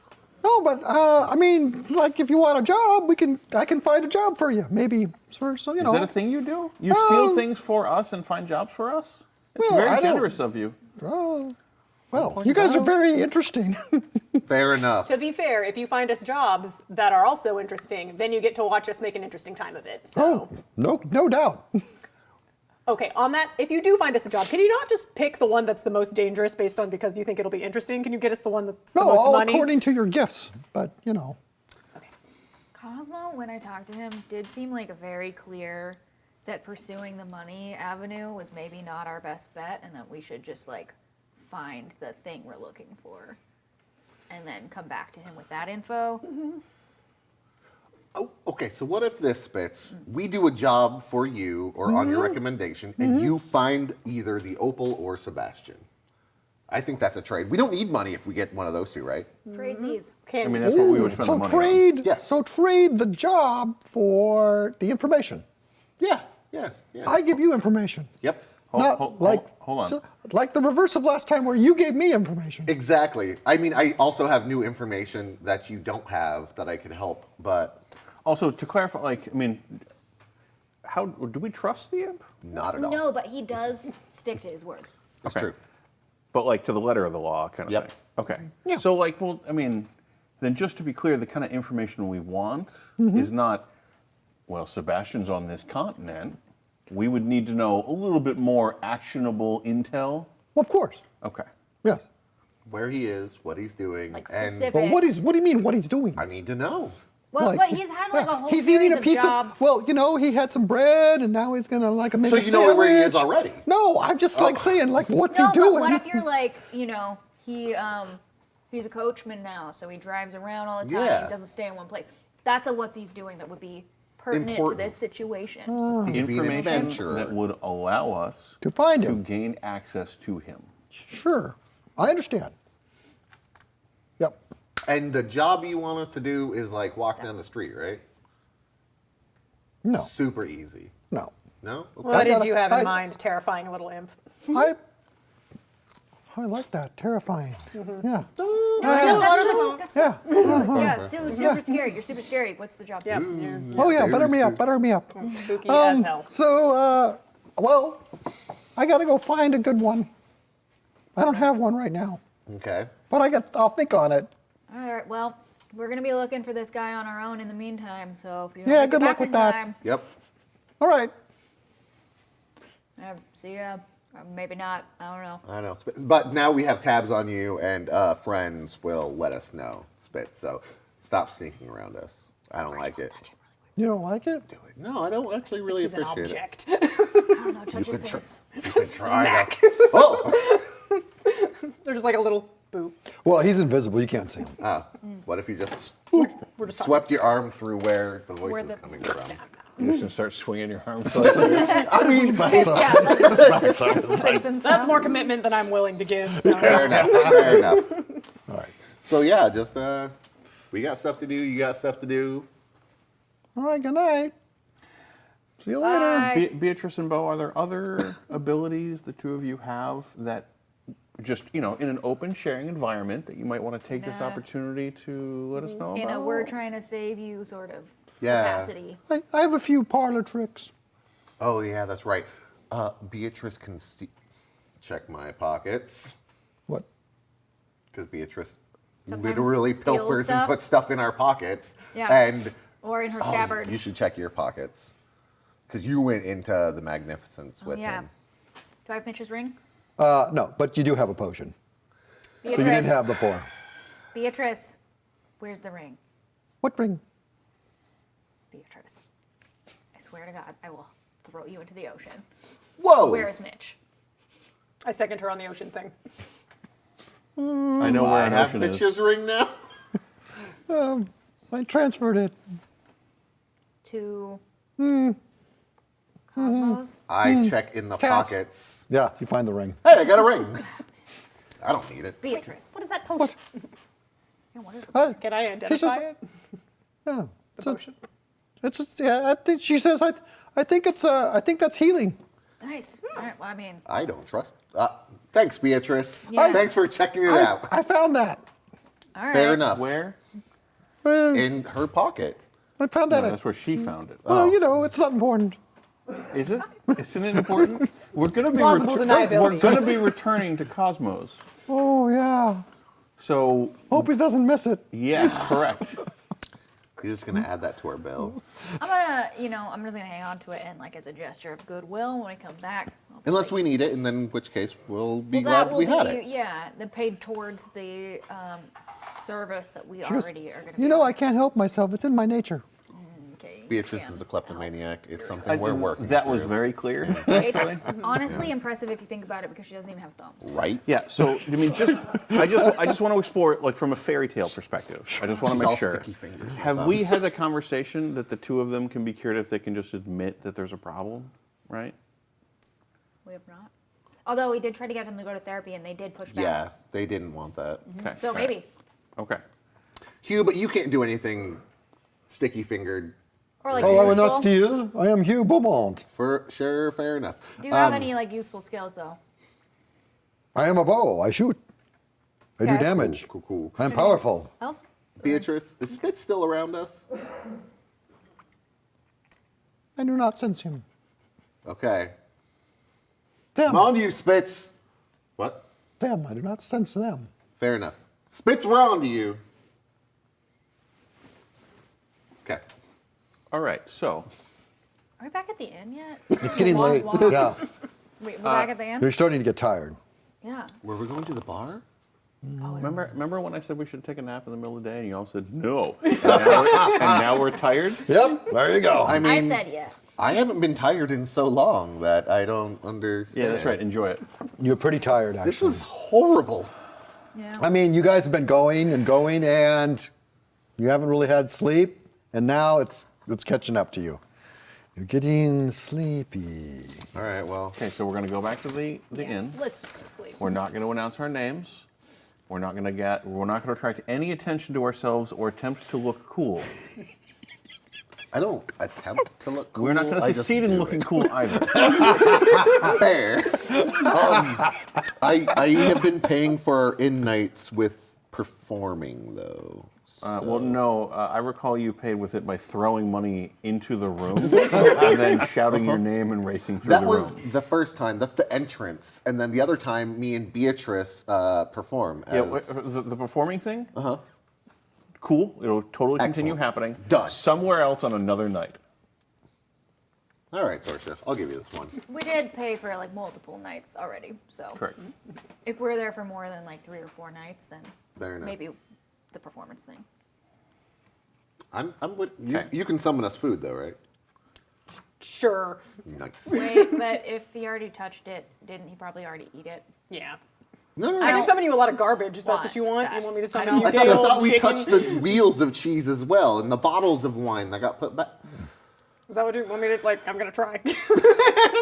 No, but I mean, like, if you want a job, I can find a job for you. Maybe so Is that a thing you do? You steal things for us and find jobs for us? It's Well, I very don't- generous of you. Oh, well, you guys are very interesting. Fair enough. To be fair, if you find us jobs that are also interesting, then you get to watch us make an interesting time of it. So, Oh, no doubt. okay, on that, if you do find us a job, can you not just pick the one that's the most dangerous based on because you think it'll be interesting? Can you get us the one that's the No, most all money? according to your gifts. But Okay. Cosmo, when I talked to him, did seem like very clear that pursuing the money avenue was maybe not our best bet, and that we should just like find the thing we're looking for, and then come back to him with that info. Oh, okay, so what if this, Spitz? We do a job for you or on your recommendation, and you find either the Opal or Sebastian. I think that's a trade. We don't need money if we get one of those two, right? Tradesies. Can I mean, that's what we would spend so the money trade. Yeah. So trade the job for the information. Yeah. I give you information. Yep. Not Hold on. like the reverse of last time where you gave me information. Exactly. I mean, I also have new information that you don't have that I could help, but Also, to clarify, like, I mean, how do we trust the imp? not at all. No, but he does stick to his word. That's Okay. true. But like to the letter of the law, kind of Yep. thing. Okay. So like, well, I mean, then just to be clear, the kind of information we want is not, well, Sebastian's on this continent. We would need to know a little bit more actionable intel Well, of course. Okay. Yeah. Where he is, what he's doing, Like and specific. But what do you mean what he's doing? I need to know. Well, Like- but he's had like Yeah, a whole he's series eating a of piece jobs. of, well, he had some bread and now he's gonna like make So a you know where he is sandwich. already? No, I'm just like saying, like, what's No, he doing? but what if you're like, he's a coachman now, so he drives around all the time. Yeah. He doesn't stay in one place. That's a what's he's doing that would be pertinent Important. to this situation. He could be an Information adventurer. that would allow us To find to him. gain access to him. Sure, I understand. Yep. And the job you want us to do is like walk down the street, right? No, Super easy. no. No? Okay. What did gotta- you have in I- mind, terrifying little imp? I like that. Terrifying. Yeah. No, that's Yeah. yeah, super scary. You're super scary. What's the job? Yep. Oh yeah, Very butter me up, spooky. butter me up. Spooky as hell. So, well, I gotta go find a good one. I don't have one right now, Okay. but I'll think on it. All right. Well, we're gonna be looking for this guy on our own in the meantime. So if you Yeah, make it good luck back with in that. time, Yep. All right. see ya. Or maybe not. I don't know. I know. But now we have tabs on you, and friends will let us know, Spitz. So stop sneaking around us. I don't like it. You don't like it? Do it. No, I don't actually really He's an appreciate it. object. I don't know. Touch his could tr- pants. You can try that. Oh! There's just like a little boop. Well, he's invisible. You can't see him. What if you just We're just swept your arm through where the voice Where is the- coming from? You're just gonna start swinging your arms. Like I mean, That's more commitment than I'm willing to give. So. fair enough. Fair enough. All right. So yeah, just we got stuff to do. You got stuff to do. All right. Good night. See you later. Bye. Beatrice and Bo, are there other abilities the two of you have that just, in an open sharing environment that you might want to take this Nah. opportunity to let us know In about? a we're trying to save you sort of Yeah. capacity. I have a few parlor tricks. Oh yeah, that's right. Beatrice can check my pockets What? because Beatrice Sometimes literally steals pilfers stuff. and puts stuff in our pockets. Yeah. And Or in her oh, scabbard. you should check your pockets because you went into the Magnificence with yeah. him. Do I have Mitch's ring? No, but you do have a potion that Beatrice. you didn't have before. Beatrice, where's the ring? What ring? Beatrice, I swear to God, I will throw you into the ocean. Whoa! Where is Mitch? I second her on the ocean thing. I know where I an have ocean Mitch's is. ring now. I transferred it. To Hmm. Cosmos? I check in the Cass. pockets. Yeah, you find the ring. Hey, I got a ring. I don't need it. Beatrice. What is that potion? Yeah, what is it? Can I She says- identify it? Yeah. The So potion. it's yeah. I think she says I think it's I think that's healing. Nice. All right, well, I mean, I don't trust. Thanks, Beatrice. Yeah. Thanks for checking it out. I found that. all right. Fair enough. Where? In her pocket. I found that. No, that's where she found it. Well, it's not important. Is it? Isn't it important? We're gonna be Plausible deniability. we're gonna be returning to Cosmos. Oh yeah. So Hope he doesn't miss it. yes, correct. You're just gonna add that to our bill. I'm gonna, I'm just gonna hang on to it and like as a gesture of goodwill when I come back. I'll be Unless like, we need it, and then in which case we'll be well, that glad will we had be, it. Yeah, the paid towards the service that we She goes, already are gonna. You know I can't help myself. It's in my nature. Okay, Beatrice yeah. is a kleptomaniac. It's something we're working That was through. very clear. It's honestly impressive if you think about it because she doesn't even have thumbs. Right? Yeah. So I mean, I just want to explore it like from a fairy tale perspective. I just want She's to all make sure. sticky fingers with Have we thumbs. had a conversation that the two of them can be cured if they can just admit that there's a problem, right? We have not. Although we did try to get them to go to therapy and they did push back. Yeah, they didn't want that. Okay. So all right. maybe. Okay. Hugh, but you can't do anything sticky fingered. Or like Oh, I will not useful. steal. I am Hugh Beaumont. For sure, fair enough. Do you have any like useful skills though? I am a bow. I shoot. I do Okay. damage. Cool. I'm powerful. Else? Beatrice, is Spitz still around us? I do not sense him. Okay. Them. Come on, you Spitz. What? Them. I do not sense them. Fair enough. Spitz, we're on to you. Okay. All right. So Are we back at the inn yet? It's getting Long late. walk. Yeah. Wait, we're back at the inn? You're starting to get tired. Yeah. Were we going to the bar? Remember when I said we should take a nap in the middle of the day, and you all said no, and now we're tired. Yep, there you go. I mean, I said yes. I haven't been tired in so long that I don't understand. Yeah, that's right. Enjoy it. You're pretty tired, actually. This is horrible. Yeah. I mean, you guys have been going, and you haven't really had sleep, and now it's catching up to you. You're getting sleepy. All right, well. Okay, so we're gonna go back to the inn. Let's just go to sleep. We're not gonna announce our names. We're not gonna attract any attention to ourselves or attempt to look cool. I don't attempt to look cool. We're not gonna I just succeed in do looking it. cool either. Fair. I have been paying for in nights with performing though. Well, no, I recall you paid with it by throwing money into the room and then shouting your name and racing through That the was room. the first time. That's the entrance, and then the other time, me and Beatrice perform. Yeah, As, the performing thing? Cool. It'll totally continue Excellent. happening. Done. Somewhere else on another night. All right, Sword Chef, I'll give you this one. We did pay for like multiple nights already, so Correct. if we're there for more than like 3 or 4 nights, then Fair enough. maybe the performance thing. I'm with you. Okay. You can summon us food though, right? Sure. Nice. Wait, but if he already touched it, didn't he probably already eat it? Yeah. No. I can summon you a lot of garbage if that's what you want. that. You want me to I summon don't- you I kale, thought we chicken? touched the wheels of cheese as well, and the bottles of wine that got put back. Is that what you want me to, like, I'm gonna try.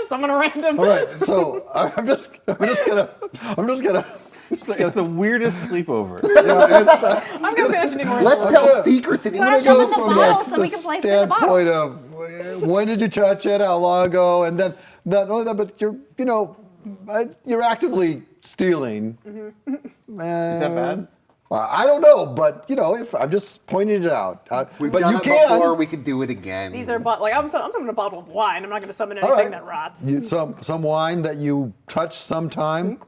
Summon a random. All right, so I'm just gonna. It's the weirdest sleepover. I'm gonna pay attention anymore. Let's tell secrets and Why don't eat you go summon the from bottle the so we can place it in the bottle? standpoint of when did you touch it, how long ago, and then not only that, but you're actively stealing. Is that bad? I don't know, but if I'm just pointing it out. We've but done you it can. before. We could do it again. These are, I'm summoning a bottle of wine. I'm not gonna summon All anything right. that rots. Some wine that you touched sometime,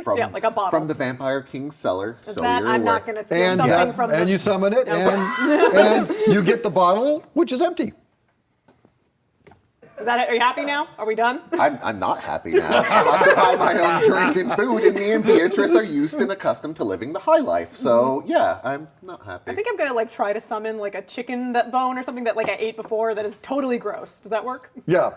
from, Yeah, like a bottle. from the Vampire King's cellar. Is So that you're I'm aware. not gonna steal and something from and the... you summon it, and you get the bottle, which is empty. Is that it? Are you happy now? Are we done? I'm not happy now. I have to buy my own drink and food, and me and Beatrice are used and accustomed to living the high life. So yeah, I'm not happy. I think I'm gonna try to summon like a chicken bone or something that I ate before that is totally gross. Does that work? Yeah.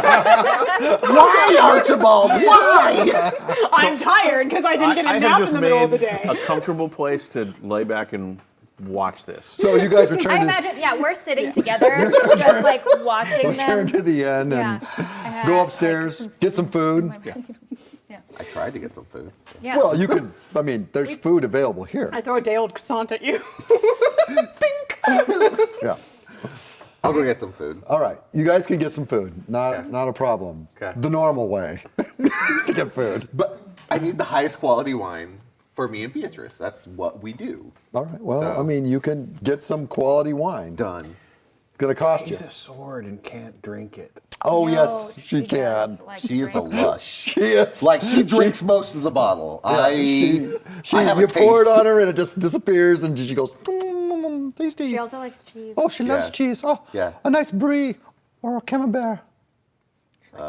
Why, Archibald? Why? I'm tired because I didn't get a nap in the middle of the day. a comfortable place to lay back and watch this. So you guys I return to imagine, we're sitting together, just like watching return them. to the inn Yeah. and go upstairs, get some food. I tried to get some food. Yeah. Well, you could. I mean, there's food available here. I throw a day-old croissant at you. Yeah. I'll go get some food. All right, you guys can get some food. Okay. Not a problem. Okay. The normal way to get food. But I need the highest quality wine for me and Beatrice. That's what we do. All right. Well, So- I mean, you can get some quality wine. Done. It's gonna cost you. She's a sword and can't drink it. Oh No, yes, she can. does, like, She is a drink. lush. She is. Like she drinks most of the bottle. She, I have you a pour it taste. on her and it just disappears, and she goes, tasty. She also likes cheese. Oh, she loves Yeah. cheese. Oh, Yeah. a nice brie or a camembert.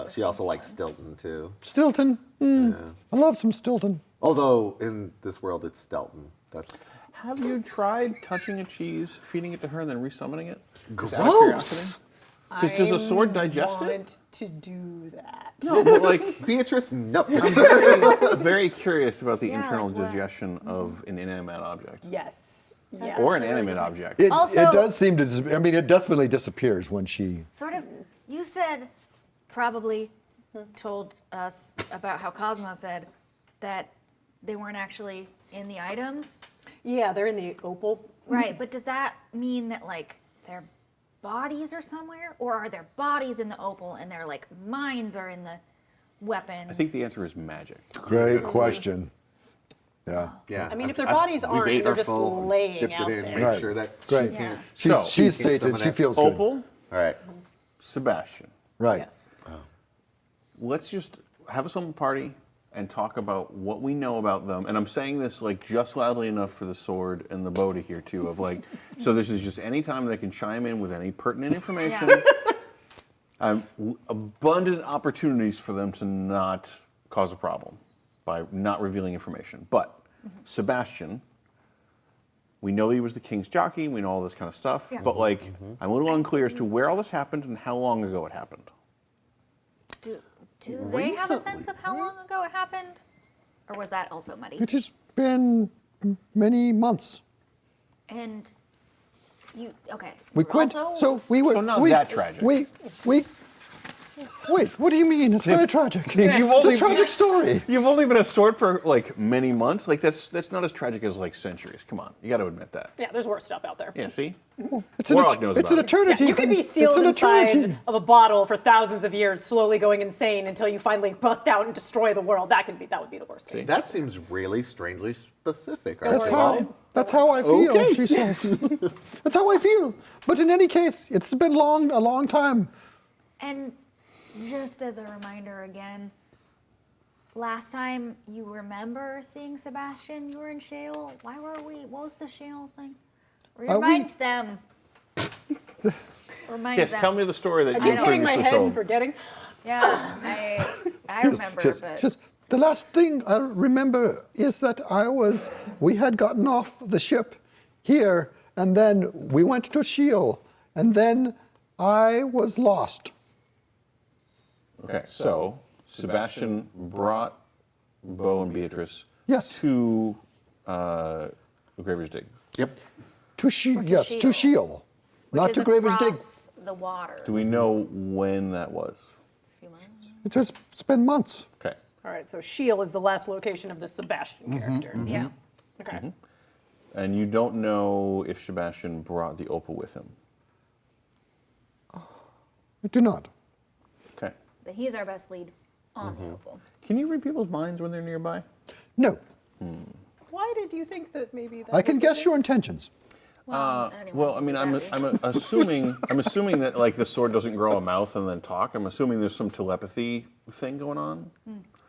She also likes Stilton too. Stilton. I love some Stilton. Although in this world it's Stelton. That's Have you tried touching a cheese, feeding it to her, and then resummoning it? gross. Because does a sword digest I it? want to do that. No, but like, Beatrice, no. I'm very curious about the Yeah, internal like what? digestion of an inanimate object. Yes. Yes. Or an actually really animate good. object. It Also- does seem to. I mean, it definitely disappears when she. Sort of, you said, probably told us about how Cosmo said that they weren't actually in the items. Yeah, they're in the opal. Right, but does that mean that, like, their bodies are somewhere? Or are their bodies in the opal and their, like, minds are in the weapons? I think the answer is magic. Great question. Yeah. Yeah. I mean, if their bodies we've aren't, ate they're our just full, laying dipped out it in, there. make Right. sure that Great. she can't. She's, So- she's She can't sated. summon She it. feels good. Opal, All right. Sebastian. Right. Yes. Let's just have a slumber party and talk about what we know about them. And I'm saying this like just loudly enough for the sword and the bow to hear too. Of like, so this is just any time they can chime in with any pertinent information. Yeah. Abundant opportunities for them to not cause a problem. by not revealing information. But Sebastian, we know he was the king's jockey. We know all this kind of stuff. Yeah. But like, I'm a little unclear as to where all this happened and how long ago it happened. Do they have a sense of how long ago it happened? Or was that also muddy? It has been many months. And you, okay. We quit. Also, So we were. So not we, that tragic. We. Wait. What do you mean? It's very tragic. You've It's only- a tragic story. You've only been a sword for like many months. Like that's not as tragic as like centuries. Come on, you got to admit that. Yeah, there's worse stuff out there. Yeah, see? It's an, Warlock knows it's an about it. eternity. You could be thing. sealed it's an inside eternity. of a bottle for thousands of years, slowly going insane until you finally bust out and destroy the world. That would be the worst case. That seems really strangely specific. That's Archie. that's how I feel. Okay. She says. That's how I feel. But in any case, it's been a long time. and just as a reminder again, last time you remember seeing Sebastian, you were in Shale. Why were we? What was the Shale thing? Remind them. Remind Yes, them. tell me the story that I you keep hitting my previously head and told. forgetting. Yeah, I remember, but Just the last thing I remember is that we had gotten off the ship here, and then we went to Sheol, and then I was lost. Okay, so Sebastian brought Bo and Beatrice Yes. to Graver's Dig. Yep. To Sheol. to Sheol, which not is to Graver's Dig. across the water. Do we know when that was? Few months. It's been months. Okay. All right, so Sheol is the last location of the Sebastian character. Yeah. Okay. And you don't know if Sebastian brought the opal with him. I do not. Okay. But he's our best lead on the opal. Can you read people's minds when they're nearby? No. Why did you think that maybe that I can was the guess case? your intentions. Anyway, Well, I mean, I'm that'd be- assuming that like the sword doesn't grow a mouth and then talk. I'm assuming there's some telepathy thing going on.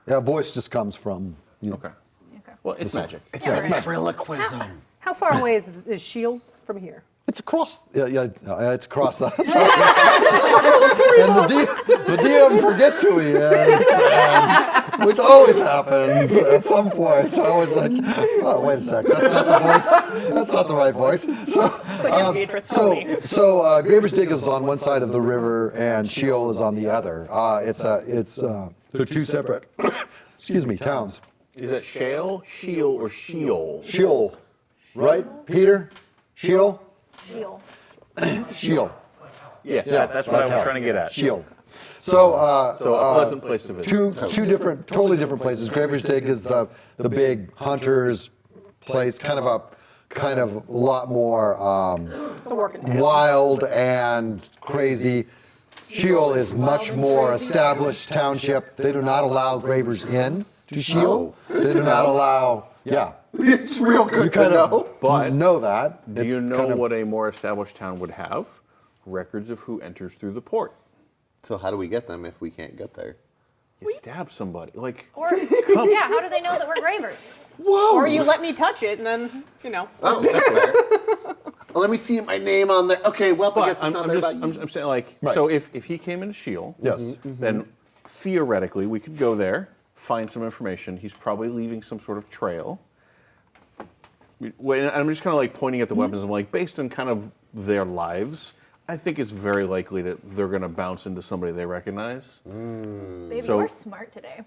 Yeah, voice just comes from. Okay. Okay. Well, it's magic. It's Yeah, a right. ventriloquism. How far away is Sheol from here? It's across. It's across that. And the DM forgets who he is, which always happens at some point. I always like, oh wait a sec, that's not the voice. That's not the right voice. So, Like Beatrice told me. Graver's Dig is on one side of the river, and Sheol is on the other. They're two separate, excuse me, towns. Is it Shale, Sheol, or Sheol? Sheol, right, Peter? Sheol, Sheol. Sheol. Yes, Yeah, that's what I like was how- trying to get at. Sheol. So, So a pleasant place to visit. two different, totally different places. Graver's Dig is the big hunters place, kind of a lot more It's a working town. wild and crazy. Sheol is much more established township. They do not allow Gravers in to Sheol. They do not allow. Yeah, It's real you good to kind of know. know that. Do you It's know kind of- what a more established town would have? Records of who enters through the port. So how do we get them if we can't get there? You stab somebody. Like, Or, yeah, how do they know that we're gravers? Whoa! Or you let me touch it, and then, you know. Oh, that's fair. Well, let me see my name on there. Okay, well, I but guess it's I'm, not I'm there just, about you. I'm saying, like, Right. so if he came into Sheol, Yes. then theoretically we could go there, find some information. He's probably leaving some sort of trail. I'm just kind of like pointing at the weapons. I'm like, based on kind of their lives, I think it's very likely that they're going to bounce into somebody they recognize. Baby, So- we're smart today.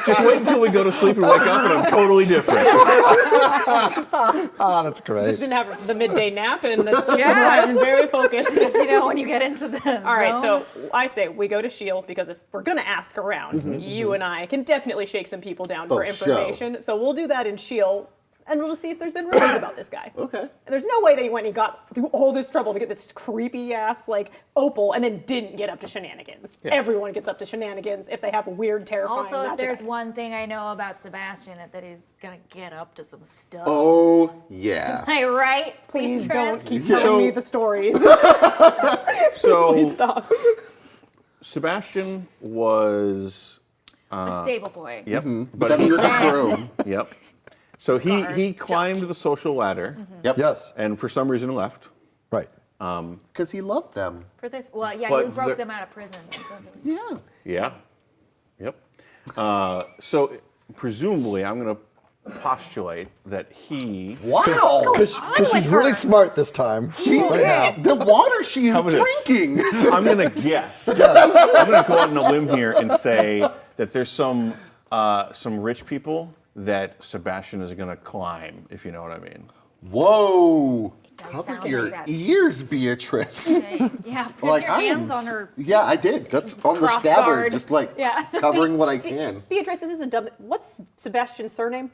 Just wait until we go to sleep and wake up, and I'm totally different. That's great. Just didn't have the midday nap, and that's just why I'm very focused. You know, when you get into the All right, zone. so I say we go to Shield because if we're gonna ask around, you and I can definitely shake some people down for For sure. information. So we'll do that in Shield, and we'll just see if there's been rumors about this guy. Okay. And there's no way that he went and he got through all this trouble to get this creepy ass like opal, and then didn't get up to shenanigans. Yeah. Everyone gets up to shenanigans if they have a weird, terrifying. Also, if magic there's items. one thing I know about Sebastian, that he's gonna get up to some stuff. Oh, yeah. Am I right? Please don't keep So- telling me the stories. So Please stop. Sebastian was, a stable boy. yep, But then here's a broom. yep. So he climbed the social ladder, Yep. Yes. and for some reason left. Right. Because he loved them. For this, well, yeah, But you broke the- them out of prison. So Yeah. Yeah. Yep. So presumably, I'm going to postulate that he. Wow. Because she's really smart this time. Right now. The water she is How about this? drinking. I'm going to guess. I'm going to go out on a limb here and say that there's some rich people that Sebastian is going to climb, if you know what I mean. Whoa. does Cover sound your like that. ears, Beatrice. Yeah, put your hands on her. Yeah, I did. That's on the cross scabbard, guard. just like Yeah. covering what I can. Beatrice, this is a dumb. What's Sebastian's surname?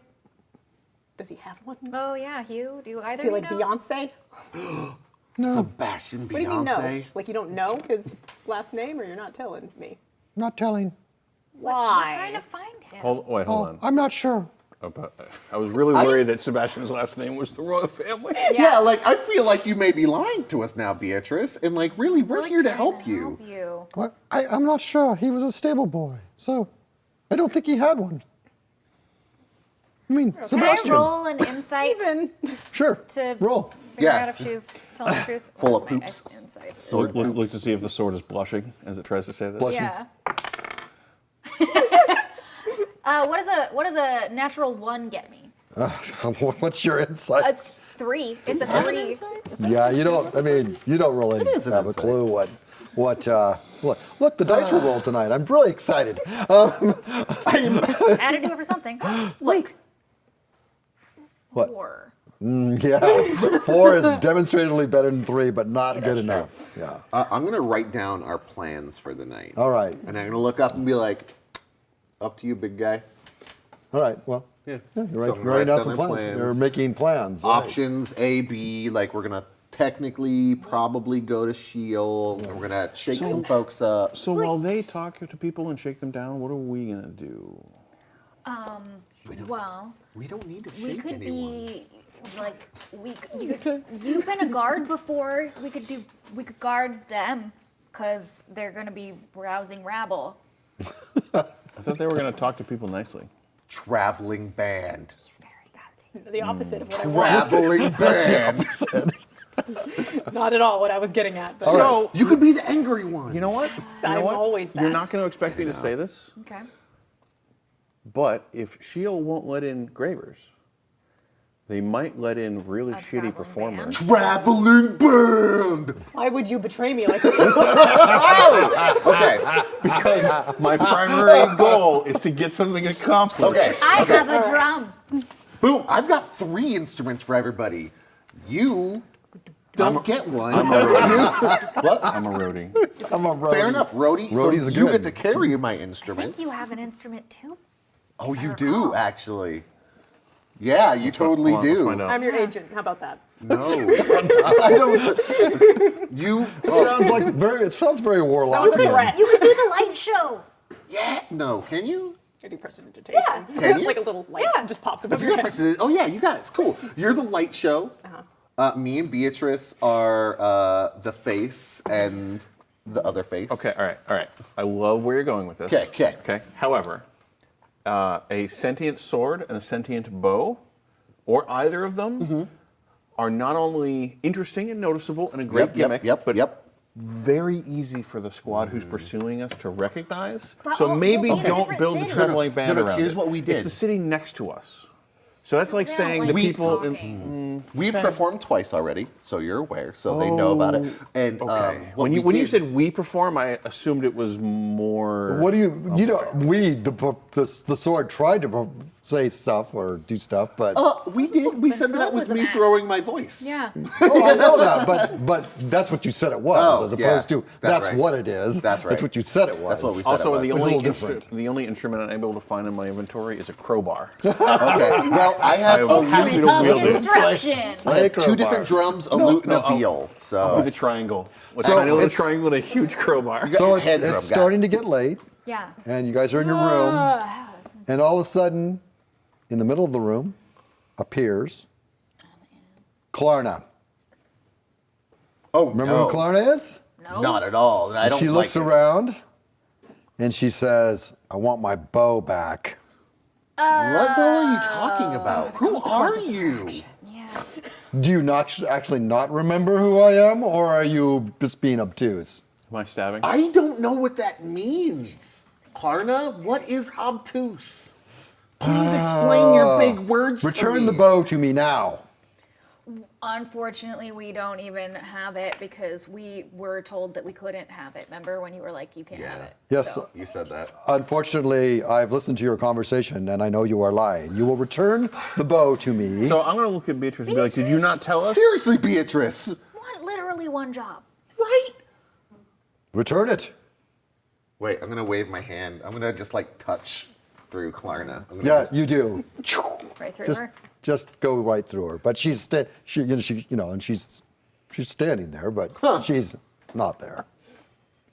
Does he have one? Oh yeah, Hugh. Do either Is he of like you know? Beyonce? Sebastian What do you mean no? Beyonce. Like you don't know his last name, or you're not telling me? Not telling. Why? We're trying to find him. Hold on. I'm not sure. I was really worried that Sebastian's last name was the royal family. Yeah, like I feel like you may be lying to us now, Beatrice, and like really, we're here to help you. Well, I'm not sure. He was a stable boy, so I don't think he had one. I mean, Can I Sebastian. roll an insight Sure. to Roll. figure Yeah. out if she's telling the truth? Full What's of my poops. Insight? Look to see if the sword is blushing as it tries to say this. Blushing. Yeah. What does a natural 1 get me? What's your insight? It's 3. It's a 3. Yeah, you don't. I mean, you don't really is an have a insight. clue what. Look, the dice were rolled tonight. I'm really excited. Had to do it for something. Wait. What? 4. Yeah, 4 is demonstrably better than 3, but not good enough. Yeah. I'm gonna write down our plans for the night. All right. And I'm gonna look up and be like, "Up to you, big guy." All right. Well. Yeah. You're So right, I'm writing down writing some down plans. plans. You're making plans. right. Options A, B. Like we're gonna technically probably go to Shield. And we're gonna shake some folks up. So while they talk to people and shake them down, what are we gonna do? Well, We don't need to we shake could anyone. be like you've been a guard before. We could guard them because they're gonna be rousing rabble. I thought they were gonna talk to people nicely. Traveling band. He's very bad. The opposite of what I want. Traveling band. Not at all what I was getting at. But So You could be the angry one. you know what? I'm always that. You're not gonna expect me to say this, Okay. but if Shield won't let in gravers, they might let in really shitty traveling performers. Traveling band. Why would you betray me like this? Okay. Because my primary goal is to get something accomplished. Okay. I okay. have a drum. Boom. I've got 3 instruments for everybody. You don't get one. I'm a roadie. What? I'm a roadie. I'm a roadie. Fair enough, Rhodey. Roadies So are you good. get to carry my I think instruments. you have an instrument too. Oh, you do actually. Yeah, you totally Hold on, let's do. find out. I'm your agent. How about that? No, I don't. You. It sounds very warlock. That was a threat. You could do the light show. Yeah. No. Can you? I do prestidigitation. Yeah. Can you? Like a little light Yeah. just pops If above you your got head. precedent. Oh yeah, you got it. It's cool. You're the light show. Me and Beatrice are the face and the other face. Okay, all right. I love where you're going with this. Okay. However, a sentient sword and a sentient bow, or either of them, are not only interesting and noticeable and a great gimmick, but very easy for the squad who's pursuing us to recognize. But So we'll maybe be in a don't different build city. the traveling band No, around here's it. what we It's did. the city next to us. So that's like They don't saying like the people talking. We've performed twice already, so you're aware, so they know about it. And Okay. what When you did- said we perform, I assumed it was more. What do you know? The sword tried to say stuff or do stuff, but we did. We said that Phil was was me an act. throwing my voice. Yeah. oh, I know that. But that's what you said it was, Oh, as yeah, opposed to that's that's right. what it is. That's right. That's what you said it was. That's what we said. Also, it was. the It's a only, little different. the only instrument I'm able to find in my inventory is a crowbar. Okay. Well, I have I'm happy to wield it. Instruction. I have Crowbar. 2 different drums, a lute, and a veal. I'll So do the triangle. A So tiny little it's- triangle and a huge crowbar. So Head drum it's guy. starting to get late, Yeah. and you guys are in your room, and all of a sudden, in the middle of the room, appears Klarna. oh, Remember no, who Klarna is? No. not at all. And I don't She looks like it. around, and she says, "I want my bow back." What bow are you talking about? Who are you? Yeah. Do you not actually not remember who I am, or are you just being obtuse? Am I stabbing? I don't know what that means. Klarna, what is obtuse? Please explain your big words to Return me. the bow to me now. Unfortunately, we don't even have it because we were told that we couldn't have it. Remember when you were like, you can't have Yeah. it? Yes. So- You said that. Unfortunately, I've listened to your conversation, and I know you are lying. You will return the bow to me. So I'm going to look at Beatrice and be like, did you not tell us? Seriously, Beatrice. Literally one job. Right? Return it. Wait, I'm gonna wave my hand. I'm gonna just like touch through Klarna. I'm gonna Yeah, just- you do. Right through Just, her. just go right through her. But she's and she's standing there, but she's not there.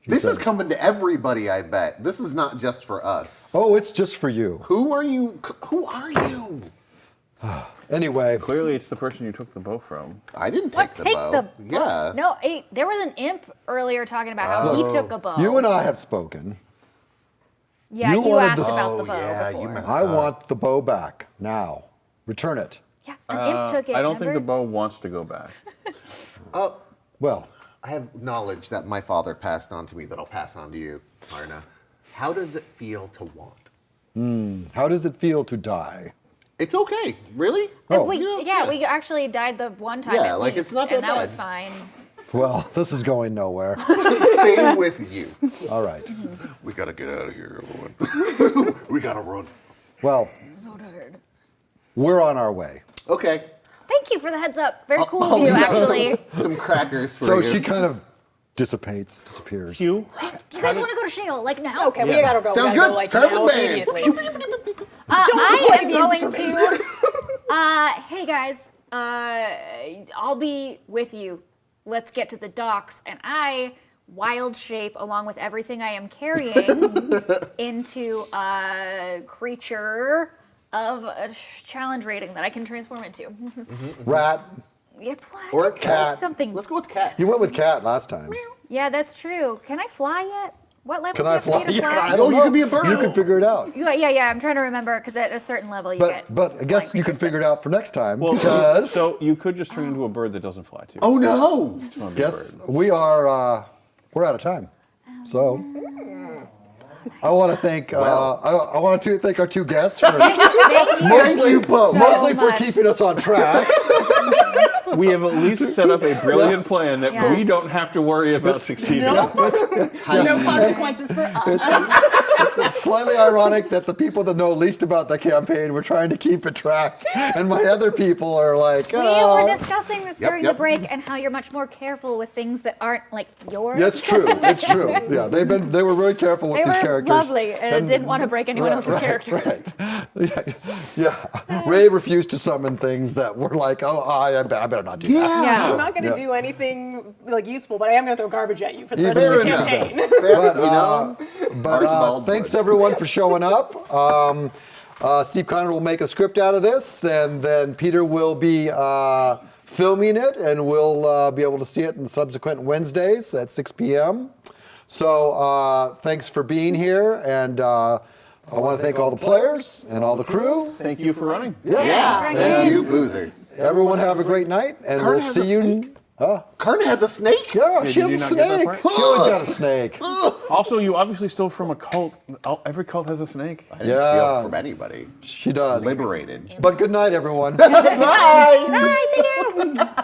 This is coming to everybody, I bet. This is not just for us. Oh, it's just for you. Who are you? Who are you? Anyway, Clearly, it's the person you took the bow from. I didn't What? take the bow. Yeah. No, there was an imp earlier talking about how he took a bow. you and I have spoken. Yeah, you you wanted asked the- about the bow yeah, you before. messed I up. want the bow back now. Return it. Yeah, an imp took it. I don't think the remember? bow wants to go back. Well, I have knowledge that my father passed on to me that I'll pass on to you, Klarna. How does it feel to want? how does it feel to die? It's okay. Really? Oh. We actually died the one time Yeah, at like, least, it's not and that that was bad. fine. Well, this is going nowhere. Same with you. All right. We gotta get out of here, everyone. We gotta run. Well, So tired. we're on our way. Okay. Thank you for the heads up. Very cool I'll of you, leave actually. Some crackers for So you. she kind of disappears. Hugh? You guys want to go to Shale, like now? Okay, we Yeah. gotta go. Sounds we gotta good. Go, like, Turn now, the band. immediately. I play am the going instrument. to. Hey guys, I'll be with you. Let's get to the docks, and I wild shape along with everything I am carrying into a creature of a challenge rating that I can transform into. Rat. Yep. What? Or a cat. Something. Let's go with cat. You went with cat last time. Yeah, that's true. Can I fly yet? What level Can do you I have to be fly? to Yeah, I Oh, don't you know. could be a bird. You can figure it out. Yeah. I'm trying to remember because at a certain level you get. But I guess flying you can creatures, figure it out for next time Well, because so you could just turn into a bird that doesn't fly too. Oh no! Just wanna be a yes, bird. we are we're out of time. So I want to thank I want to thank our two guests for Thank you mostly so mostly for much. keeping us on track. We have at least set up a brilliant plan that Yeah. we don't have to worry about succeeding. No consequences for us. It's slightly ironic that the people that know least about the campaign were trying to keep it track, and my other people are like, We oh. were discussing this during the break and how you're much more careful with things that aren't like yours. That's true. It's true. Yeah, they were very careful with They these were characters. lovely and didn't want to break anyone else's characters. Yeah. Ray refused to summon things that were like, oh, I better not do that. Yeah. I'm not going to Yeah. do anything like useful, but I am going to throw garbage at you for the Yeah, rest fair of the enough. campaign. But Archibald thanks would. everyone for showing up. Steve Conner will make a script out of this, and then Peter will be filming it, and we'll be able to see it in subsequent Wednesdays at 6 p.m. So thanks for being here, and I want to thank all the players and all the crew. Thank you for running. Yeah. Thank Thank you. you, Boozer. Everyone have a great night, and Kurt we'll has see a you. snake? Karna has a snake? Yeah, Did she has you a not get that snake. part? She always got a snake. Also, you obviously stole from a cult. Every cult has a snake. I didn't Yeah. steal from anybody. She does. Liberated. But good night, everyone. Bye. Bye, thank you.